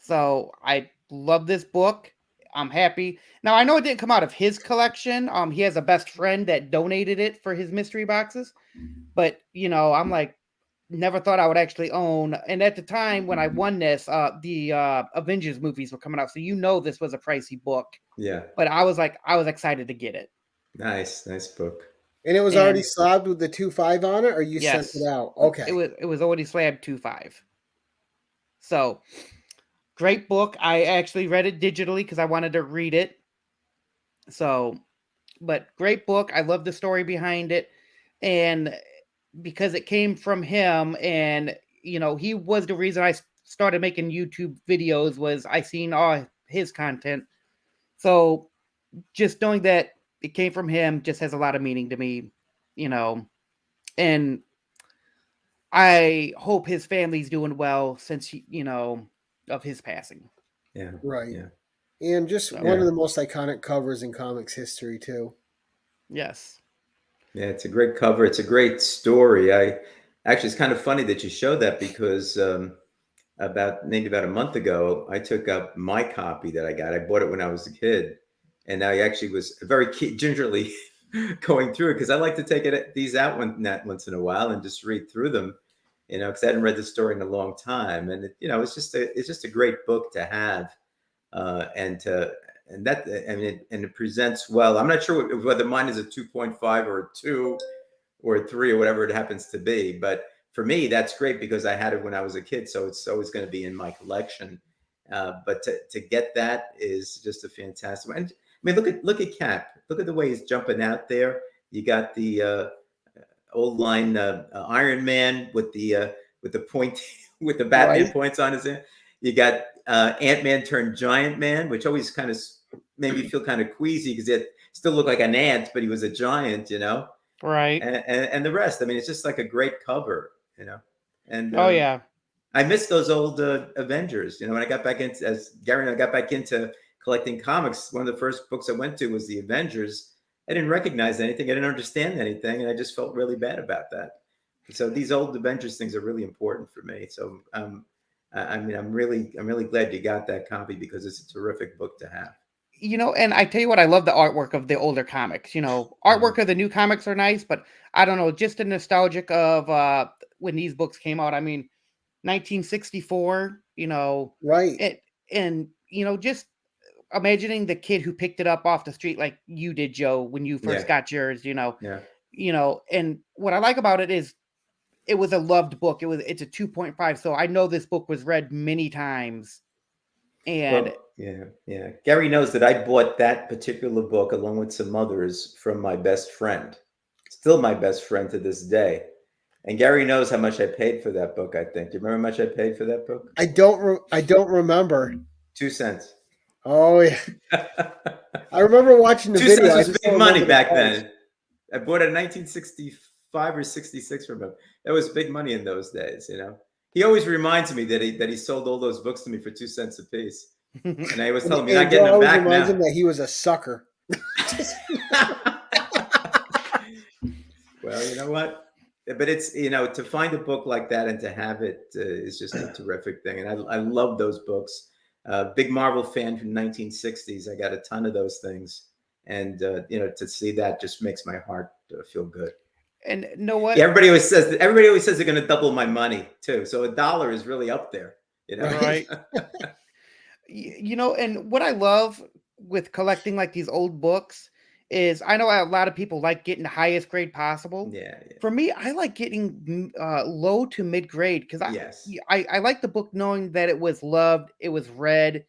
Speaker 2: So I love this book. I'm happy. Now, I know it didn't come out of his collection. He has a best friend that donated it for his mystery boxes. But, I'm like, never thought I would actually own. And at the time when I won this, the Avengers movies were coming out. So this was a pricey book.
Speaker 3: Yeah.
Speaker 2: But I was excited to get it.
Speaker 3: Nice. Nice book.
Speaker 1: And it was already slabbed with the 2.5 on it, or you sent it out? Okay.
Speaker 2: It was already slabbed 2.5. So great book. I actually read it digitally because I wanted to read it. So, but great book. I love the story behind it. And because it came from him, and he was the reason I started making YouTube videos, was I seen all his content. So just knowing that it came from him just has a lot of meaning to me, and I hope his family's doing well since of his passing.
Speaker 3: Yeah.
Speaker 1: Right.
Speaker 3: Yeah.
Speaker 1: And just one of the most iconic covers in comics history, too.
Speaker 2: Yes.
Speaker 3: Yeah, it's a great cover. It's a great story. It's kind of funny that you showed that because maybe about a month ago, I took up my copy that I got. I bought it when I was a kid, and I actually was very gingerly going through it because I like to take these out once in a while and just read through them, because I hadn't read the story in a long time, and it's just a great book to have, and it presents well. I'm not sure whether mine is a 2.5 or a 2 or a 3 or whatever it happens to be, but for me, that's great because I had it when I was a kid, so it's always going to be in my collection. But to get that is just a fantastic. And I mean, look at Cap. Look at the way he's jumping out there. You got the old line Iron Man with the point with the Batman points on his head. You got Ant-Man turned Giant Man, which always kind of made me feel kind of queasy because it still looked like an ant, but he was a giant,
Speaker 2: Right.
Speaker 3: And the rest. I mean, it's just like a great cover, And
Speaker 2: yeah,
Speaker 3: I miss those old Avengers. When I got back into, as Gary and I got back into collecting comics, one of the first books I went to was the Avengers. I didn't recognize anything. I didn't understand anything, and I just felt really bad about that. So these old Avengers things are really important for me. So I'm really glad you got that copy because it's a terrific book to have.
Speaker 2: And I tell you what, I love the artwork of the older comics. Artwork of the new comics are nice, but I don't know, just the nostalgic of when these books came out. I mean, 1964,
Speaker 1: Right.
Speaker 2: and just imagining the kid who picked it up off the street like you did, Joe, when you first got yours,
Speaker 3: Yeah.
Speaker 2: And what I like about it is it was a loved book. It's a 2.5, so I know this book was read many times. And
Speaker 3: well, yeah. Gary knows that I bought that particular book along with some others from my best friend. Still my best friend to this day. And Gary knows how much I paid for that book, I think. Do you remember how much I paid for that book?
Speaker 1: I don't remember.
Speaker 3: 2 cents.
Speaker 1: Oh yeah. I remember watching the
Speaker 3: 2
Speaker 1: video.
Speaker 3: cents was big money back then. I bought it in 1965 or 66 from him. That was big money in those days, He always reminds me that he sold all those books to me for 2 cents a piece. And I was telling him, you're not getting them back now.
Speaker 1: Him that he was a sucker.
Speaker 3: Well, you know what? But it's, to find a book like that and to have it is just a terrific thing. And I love those books. Big Marvel fan from the 1960s. I got a ton of those things. And, to see that just makes my heart feel good.
Speaker 2: And know what?
Speaker 3: Yeah, everybody always says they're going to double my money too. So $1 is really up there,
Speaker 2: Right. And what I love with collecting like these old books is I know a lot of people like getting the highest grade possible.
Speaker 3: Yeah.
Speaker 2: For me, I like getting low to mid grade because I like the book knowing that it was loved, it was read,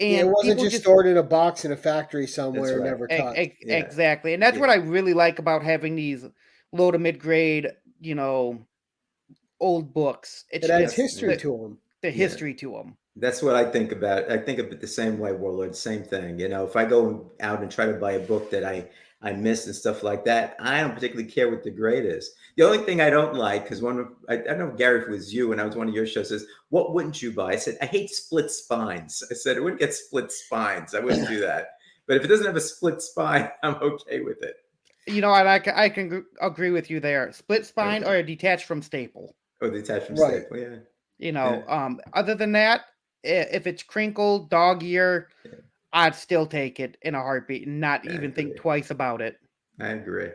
Speaker 2: and
Speaker 1: it wasn't just stored in a box in a factory somewhere and never touched.
Speaker 2: Exactly. And that's what I really like about having these low to mid grade, old books.
Speaker 1: It adds history to them.
Speaker 2: The history to them.
Speaker 3: That's what I think about. I think of it the same way, Warlord. Same thing. If I go out and try to buy a book that I missed and stuff like that, I don't particularly care what the grade is. The only thing I don't like, because I don't know if Gary, if it was you, when I was one of your shows, says, what wouldn't you buy? I said, I hate split spines. I said, I wouldn't get split spines. I wouldn't do that. But if it doesn't have a split spine, I'm okay with it.
Speaker 2: And I can agree with you there. Split spine or a detached from staple.
Speaker 3: Or detached from staple, yeah.
Speaker 2: Other than that, if it's crinkled, dog ear, I'd still take it in a heartbeat and not even think twice about it.
Speaker 3: I agree.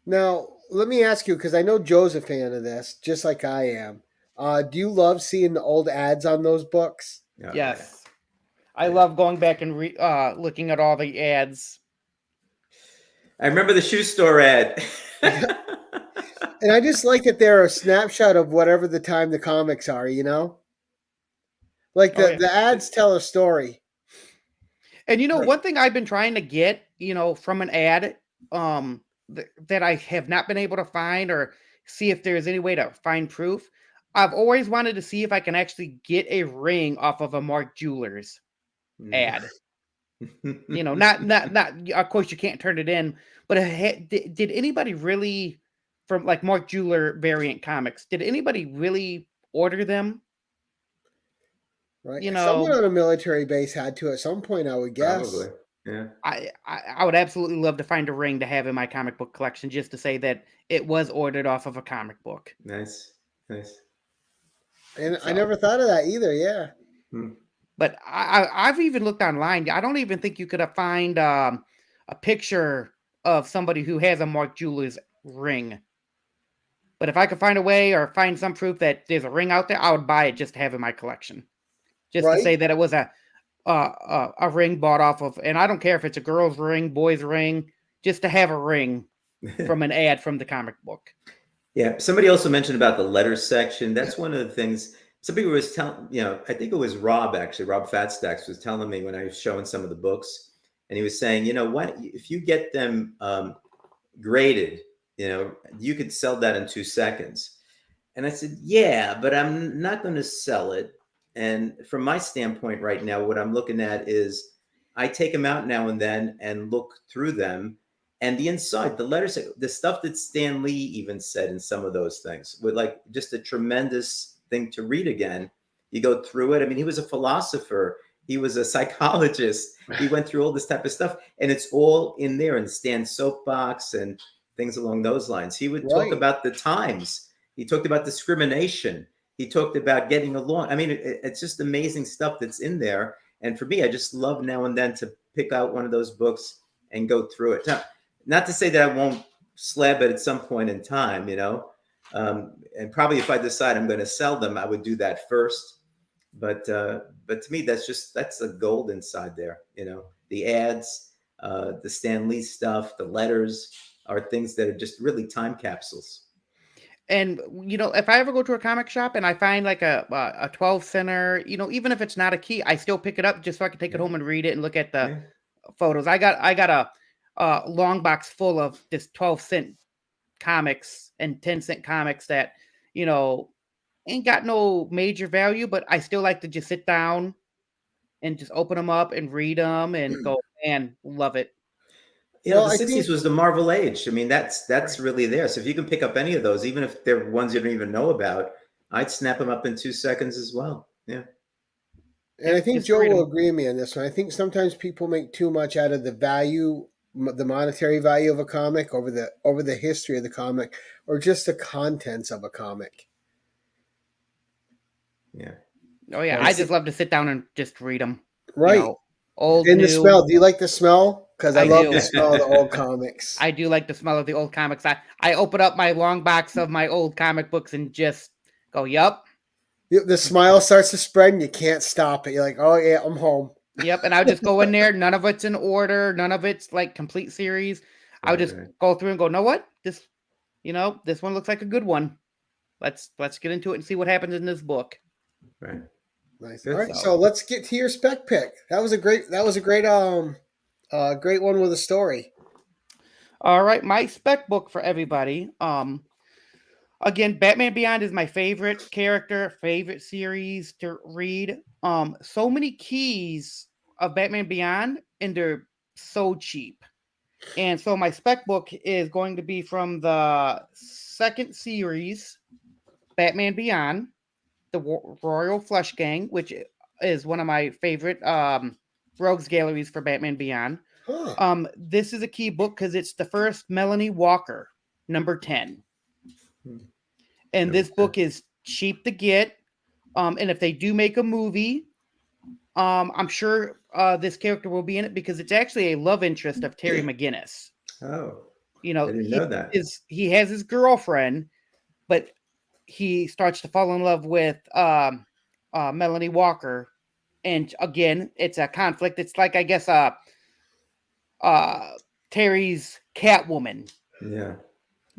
Speaker 1: Now, let me ask you, because I know Joe's a fan of this, just like I am. Do you love seeing the old ads on those books?
Speaker 3: Oh,
Speaker 2: yes. Yeah. I love going back and looking at all the ads.
Speaker 3: I remember the shoe store ad.
Speaker 1: And I just like that they're a snapshot of whatever the time the comics are, Like the ads tell a story.
Speaker 2: And one thing I've been trying to get, from an ad, that I have not been able to find or see if there's any way to find proof. I've always wanted to see if I can actually get a ring off of a Mark Jewelers ad. Not. Of course, you can't turn it in. But did anybody really, from like Mark Jeweler variant comics, did anybody really order them?
Speaker 1: Right. Someone on a military base had to at some point, I would guess.
Speaker 3: Probably. Yeah.
Speaker 2: I would absolutely love to find a ring to have in my comic book collection just to say that it was ordered off of a comic book.
Speaker 3: Nice.
Speaker 1: And I never thought of that either, yeah.
Speaker 2: But I've even looked online. I don't even think you could find a picture of somebody who has a Mark Jewelers ring. But if I could find a way or find some proof that there's a ring out there, I would buy it just to have in my collection. Just to say that it was a ring bought off of, and I don't care if it's a girl's ring, boy's ring, just to have a ring from an ad from the comic book.
Speaker 3: Yeah. Somebody also mentioned about the letters section. That's one of the things somebody was telling, I think it was Rob, actually, Rob Fatstacks was telling me when I was showing some of the books, and he was saying, what, if you get them graded, you could sell that in 2 seconds. And I said, yeah, but I'm not going to sell it. And from my standpoint right now, what I'm looking at is I take them out now and then and look through them, and the inside, the letters, the stuff that Stan Lee even said in some of those things, with like just a tremendous thing to read again. You go through it. I mean, he was a philosopher. He was a psychologist. He went through all this type of stuff, and it's all in there in Stan's soapbox and things along those lines. He would talk about the times. He talked about discrimination. He talked about getting along. I mean, it's just amazing stuff that's in there. And for me, I just love now and then to pick out one of those books and go through it. Not to say that I won't slab it at some point in time, and probably if I decide I'm going to sell them, I would do that first. But to me, that's a gold inside there. The ads, the Stan Lee stuff, the letters are things that are just really time capsules.
Speaker 2: And if I ever go to a comic shop and I find like a 12 center, even if it's not a key, I still pick it up just so I can take it home and read it and look at the photos. I got a long box full of just 12-cent comics and 10-cent comics that ain't got no major value, but I still like to just sit down and just open them up and read them and go, man, love it.
Speaker 3: The 60s was the Marvel age. I mean, that's right. Really there. So if you can pick up any of those, even if they're ones you don't even know about, I'd snap them up in 2 seconds as well. Yeah.
Speaker 1: And I think Joe will agree with me on this one. I think sometimes people make too much out of the value, the monetary value of a comic over the history of the comic, or just the contents of a comic.
Speaker 3: Yeah.
Speaker 2: Oh yeah, I just love to sit down and just read them.
Speaker 1: Right.
Speaker 2: Old,
Speaker 1: and
Speaker 2: new.
Speaker 1: The smell. Do you like the smell? Because I love the smell of the old comics.
Speaker 2: I do like the smell of the old comics. I open up my long box of my old comic books and just go, yup.
Speaker 1: The smile starts to spread and you can't stop it. You're like, oh yeah, I'm home.
Speaker 2: Yep, and I'll just go in there. None of it's in order. None of it's like complete series. I'll just go through and go, know what? This one looks like a good one. Let's get into it and see what happens in this book.
Speaker 3: Right.
Speaker 1: Nice. All right, so let's get to your spec pick. That was a great great one with a story.
Speaker 2: All right, my spec book for everybody. Again, Batman Beyond is my favorite character, favorite series to read. So many keys of Batman Beyond, and they're so cheap. And so my spec book is going to be from the second series, Batman Beyond, the Royal Flush Gang, which is one of my favorite rogues galleries for Batman Beyond.
Speaker 1: Huh.
Speaker 2: This is a key book because it's the first Melanie Walker, number 10. And this book is cheap to get. And if they do make a movie, I'm sure this character will be in it because it's actually a love interest of Terry McGinnis.
Speaker 3: Oh, I didn't know that.
Speaker 2: He has his girlfriend, but he starts to fall in love with Melanie Walker. And again, it's a conflict. It's like, I guess, Terry's Catwoman.
Speaker 3: Yeah.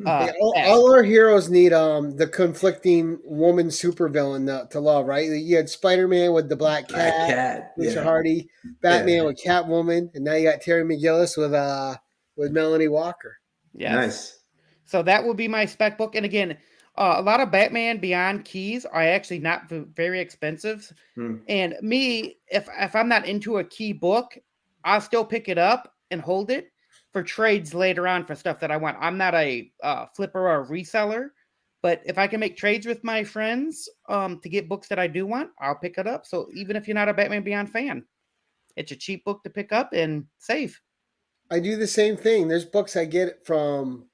Speaker 1: All our heroes need the conflicting woman supervillain to love, right? You had Spider-Man with the Black Cat, Richard Hardy, Batman with Catwoman, and now you got Terry McGinnis with Melanie Walker.
Speaker 2: Yes.
Speaker 3: Nice.
Speaker 2: So that will be my spec book. And again, a lot of Batman Beyond keys are actually not very expensive. And me, if I'm not into a key book, I'll still pick it up and hold it for trades later on for stuff that I want. I'm not a flipper or a reseller, but if I can make trades with my friends to get books that I do want, I'll pick it up. So even if you're not a Batman Beyond fan, it's a cheap book to pick up and save.
Speaker 1: I do the same thing. There's books I get from,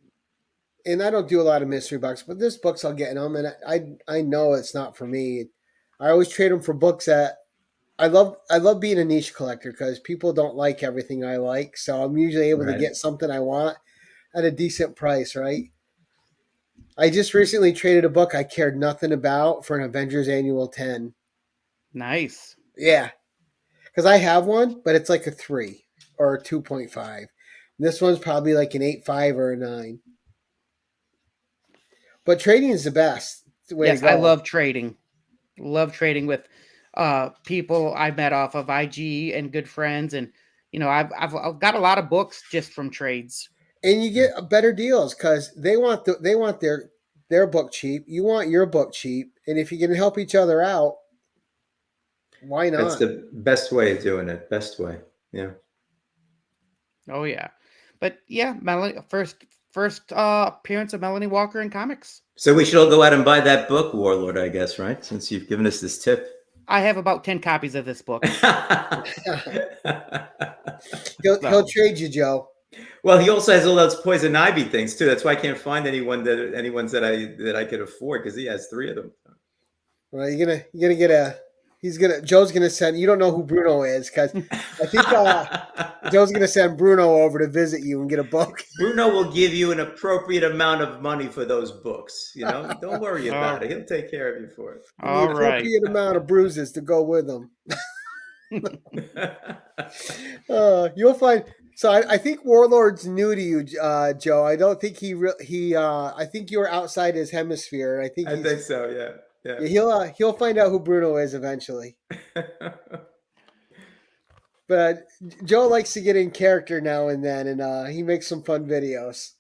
Speaker 1: and I don't do a lot of mystery box, but there's books I'll get in them, and I know it's not for me. I always trade them for books that I love being a niche collector because people don't like everything I like. So I'm usually able to get something I want at a decent price, right? I just recently traded a book I cared nothing about for an Avengers Annual 10.
Speaker 2: Nice.
Speaker 1: Yeah. Because I have one, but it's like a 3 or a 2.5. This one's probably like an 8.5 or a 9. But trading is the best way to go.
Speaker 2: I love trading. Love trading with people I met off of IG and good friends, and I've got a lot of books just from trades.
Speaker 1: And you get better deals because they want their book cheap. You want your book cheap, and if you can help each other out, why not?
Speaker 3: That's the best way of doing it. Best way, yeah.
Speaker 2: Oh yeah, but yeah, Melanie first appearance of Melanie Walker in comics.
Speaker 3: So we should all go out and buy that book, Warlord, I guess, right? Since you've given us this tip.
Speaker 2: I have about 10 copies of this book.
Speaker 1: He'll trade you, Joe.
Speaker 3: Well, he also has all those poison ivy things too. That's why I can't find any ones that I could afford because he has 3 of them.
Speaker 1: Well, you're gonna get a Joe's gonna send. You don't know who Bruno is because I think Joe's gonna send Bruno over to visit you and get a book.
Speaker 3: Bruno will give you an appropriate amount of money for those books. Don't worry about it. He'll take care of you for it.
Speaker 1: And the appropriate amount of bruises to go with them. You'll find. So I think Warlord's new to you, Joe. I don't think he. I think you're outside his hemisphere. I think
Speaker 3: so. Yeah.
Speaker 1: He'll find out who Bruno is eventually. But Joe likes to get in character now and then, and he makes some fun videos.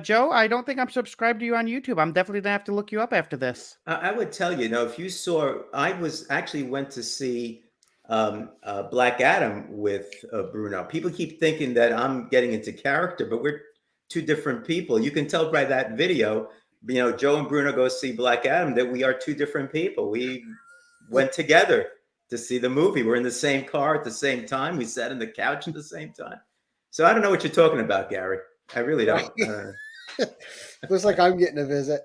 Speaker 2: Joe, I don't think I'm subscribed to you on YouTube. I'm definitely gonna have to look you up after this.
Speaker 3: I would tell you, if you saw, I went to see Black Adam with Bruno. People keep thinking that I'm getting into character, but we're two different people. You can tell by that video. Joe and Bruno go see Black Adam that we are two different people. We went together to see the movie. We're in the same car at the same time. We sat on the couch at the same time. So I don't know what you're talking about, Gary. I really don't.
Speaker 1: Looks like I'm getting a visit.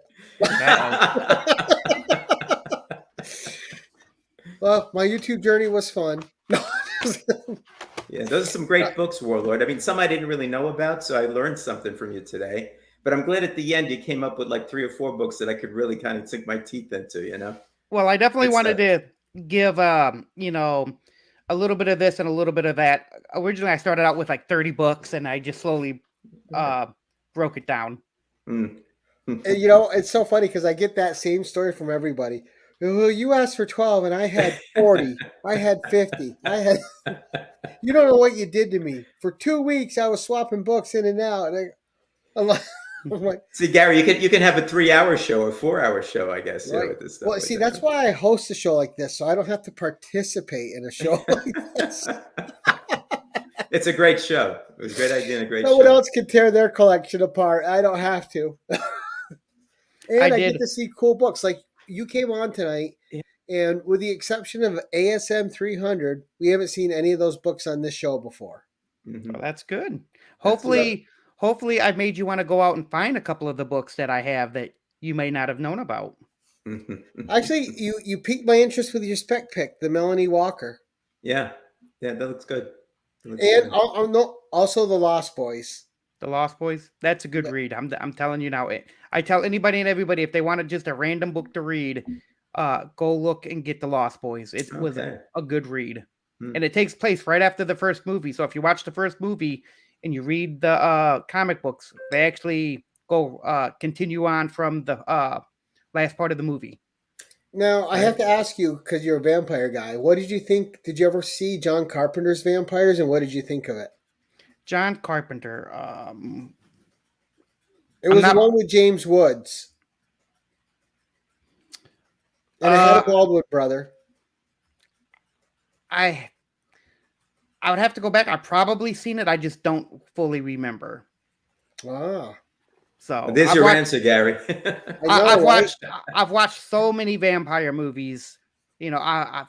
Speaker 1: Well, my YouTube journey was fun.
Speaker 3: Yeah, those are some great books, Warlord. I mean, some I didn't really know about, so I learned something from you today. But I'm glad at the end you came up with like 3 or 4 books that I could really kind of sink my teeth into,
Speaker 2: Well, I definitely wanted to give, a little bit of this and a little bit of that. Originally, I started out with like 30 books, and I just slowly broke it down.
Speaker 1: And, it's so funny because I get that same story from everybody. Well, you asked for 12 and I had 40. I had 50. You don't know what you did to me. For 2 weeks, I was swapping books in and out. And I'm like,
Speaker 3: see, Gary, you can have a 3-hour show or 4-hour show, I guess.
Speaker 1: Right.
Speaker 3: With this stuff.
Speaker 1: Well, see, that's why I host a show like this, so I don't have to participate in a show like this.
Speaker 3: It's a great show. It was a great idea and a great show.
Speaker 1: No one else can tear their collection apart. I don't have to. And I get to see cool books. Like you came on tonight, and with the exception of ASM 300, we haven't seen any of those books on this show before.
Speaker 2: Well, that's good. Hopefully I've made you want to go out and find a couple of the books that I have that you may not have known about.
Speaker 1: Actually, you piqued my interest with your spec pick, the Melanie Walker.
Speaker 3: Yeah, that looks good.
Speaker 1: Also the Lost Boys.
Speaker 2: The Lost Boys. That's a good read. I'm telling you now. I tell anybody and everybody, if they wanted just a random book to read, go look and get The Lost Boys. It was a good read. And it takes place right after the first movie. So if you watch the first movie and you read the comic books, they actually go continue on from the last part of the movie.
Speaker 1: Now, I have to ask you, because you're a vampire guy, what did you think? Did you ever see John Carpenter's Vampires, and what did you think of it?
Speaker 2: John Carpenter.
Speaker 1: It was the one with James Woods. And it had a Baldwin brother.
Speaker 2: I would have to go back. I've probably seen it. I just don't fully remember.
Speaker 1: Ah.
Speaker 2: So
Speaker 3: there's your answer, Gary.
Speaker 2: I've watched so many vampire movies. From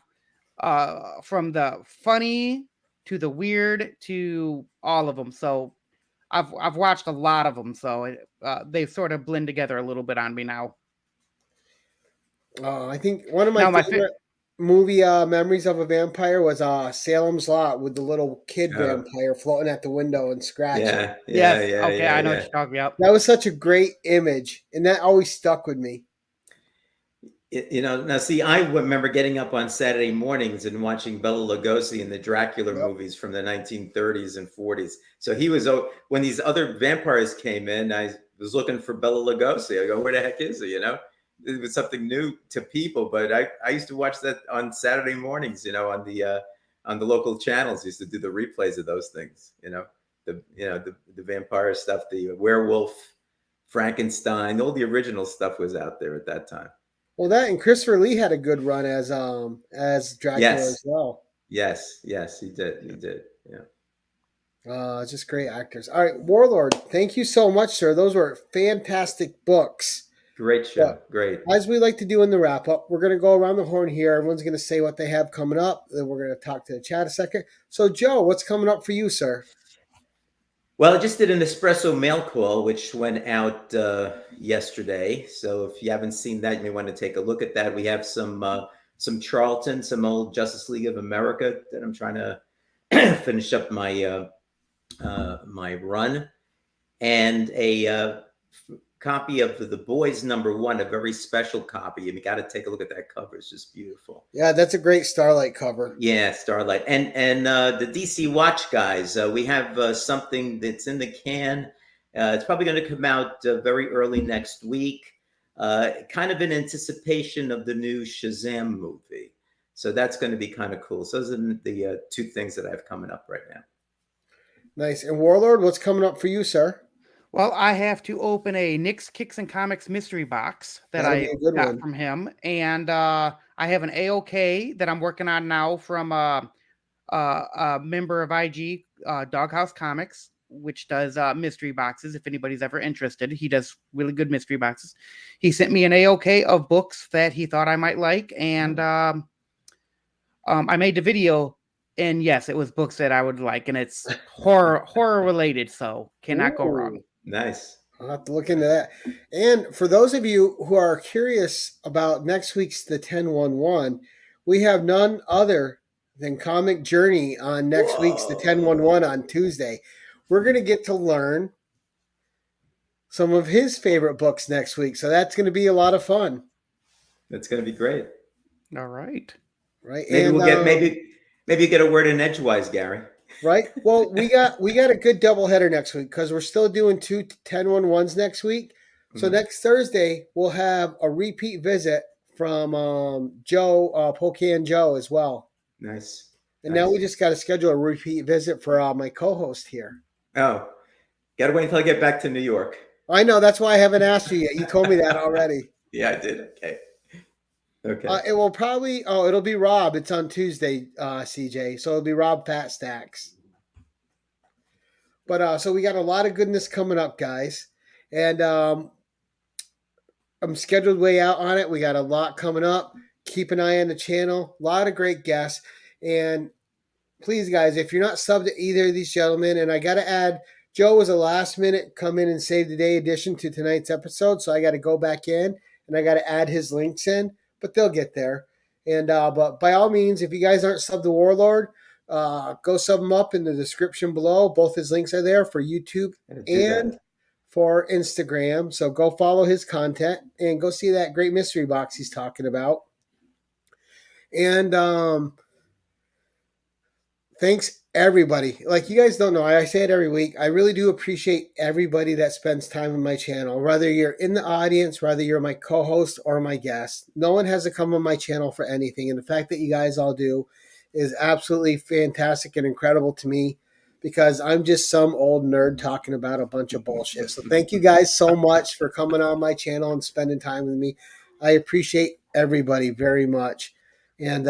Speaker 2: the funny to the weird to all of them. So I've watched a lot of them. So they sort of blend together a little bit on me now.
Speaker 1: I think one of my favorite movie memories of a vampire was Salem's Lot with the little kid vampire floating at the window and scratching.
Speaker 2: I know what you're talking about.
Speaker 1: That was such a great image, and that always stuck with me.
Speaker 3: Now see, I remember getting up on Saturday mornings and watching Bela Lugosi in the Dracula movies from the 1930s and 40s. So he was, when these other vampires came in, I was looking for Bela Lugosi. I go, where the heck is he? It was something new to people, but I used to watch that on Saturday mornings, on the local channels. Used to do the replays of those things, the vampire stuff, the werewolf, Frankenstein, all the original stuff was out there at that time.
Speaker 1: Well, that and Christopher Lee had a good run as Dracula as well.
Speaker 3: Yes, he did. Yeah.
Speaker 1: Just great actors. All right, Warlord, thank you so much, sir. Those were fantastic books.
Speaker 3: Great show. Great.
Speaker 1: As we like to do in the wrap up, we're going to go around the horn here. Everyone's going to say what they have coming up. Then we're going to talk to the chat a second. So, Joe, what's coming up for you, sir?
Speaker 3: Well, I just did an espresso mail call, which went out yesterday. So if you haven't seen that, you may want to take a look at that. We have some some Charlton, some old Justice League of America that I'm trying to finish up my my run, and a copy of the Boys #1, a very special copy, and you got to take a look at that cover. It's just beautiful.
Speaker 1: Yeah, that's a great Starlight cover.
Speaker 3: Yeah, Starlight, and the DC Watch guys. We have something that's in the can. It's probably going to come out very early next week, kind of in anticipation of the new Shazam movie. So that's going to be kind of cool. So those are the two things that I have coming up right now.
Speaker 1: Nice. And Warlord, what's coming up for you, sir?
Speaker 2: Well, I have to open a Nick's Kicks and Comics mystery box that I got from him. And I have an AOK that I'm working on now from a member of IG, Doghouse Comics, which does mystery boxes. If anybody's ever interested, he does really good mystery boxes. He sent me an AOK of books that he thought I might like. And I made the video. And yes, it was books that I would like. And it's horror related. So cannot go wrong.
Speaker 3: Nice.
Speaker 1: I'll have to look into that. And for those of you who are curious about next week's The 10-1-1, we have none other than Comic Journey on next week's The 10-1-1 on Tuesday. We're going to get to learn some of his favorite books next week. So that's going to be a lot of fun.
Speaker 3: That's going to be great.
Speaker 2: All right.
Speaker 1: Right.
Speaker 3: Maybe we'll get maybe you get a word in edgewise, Gary.
Speaker 1: Right. Well, we got a good doubleheader next week because we're still doing 2 10-1-1s next week. So next Thursday we'll have a repeat visit from Joe, Pocan Joe as well.
Speaker 3: Nice.
Speaker 1: And now we just got to schedule a repeat visit for my co-host here.
Speaker 3: Oh, got to wait until I get back to New York.
Speaker 1: I know. That's why I haven't asked you yet. You told me that already.
Speaker 3: Yeah, I did. Okay.
Speaker 1: It will probably. It'll be Rob. It's on Tuesday, CJ. So it'll be Rob Fat Stacks. But so we got a lot of goodness coming up, guys, and I'm scheduled way out on it. We got a lot coming up. Keep an eye on the channel. A lot of great guests, and please, guys, if you're not subbed to either of these gentlemen, and I got to add, Joe was a last minute come in and save the day addition to tonight's episode, so I got to go back in and I got to add his links in. But they'll get there. And but by all means, if you guys aren't subbed to Warlord, go sub them up in the description below. Both his links are there for YouTube and for Instagram. So go follow his content and go see that great mystery box he's talking about. And thanks, everybody. Like, you guys don't know, I say it every week. I really do appreciate everybody that spends time on my channel, whether you're in the audience, whether you're my co-host or my guest. No one has to come on my channel for anything. And the fact that you guys all do is absolutely fantastic and incredible to me, because I'm just some old nerd talking about a bunch of bullshit. So thank you guys so much for coming on my channel and spending time with me. I appreciate everybody very much. And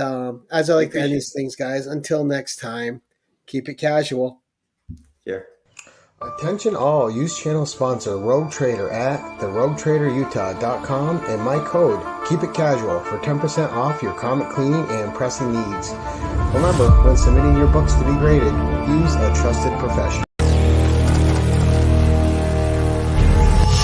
Speaker 1: as I like to end these things, guys, until next time, keep it casual.
Speaker 3: Yeah.
Speaker 1: Attention all, use channel sponsor Rogue Trader at theroguetraderutah.com and my code Keep It Casual for 10% off your comic cleaning and pressing needs. Remember, when submitting your books to be graded, use a trusted professional.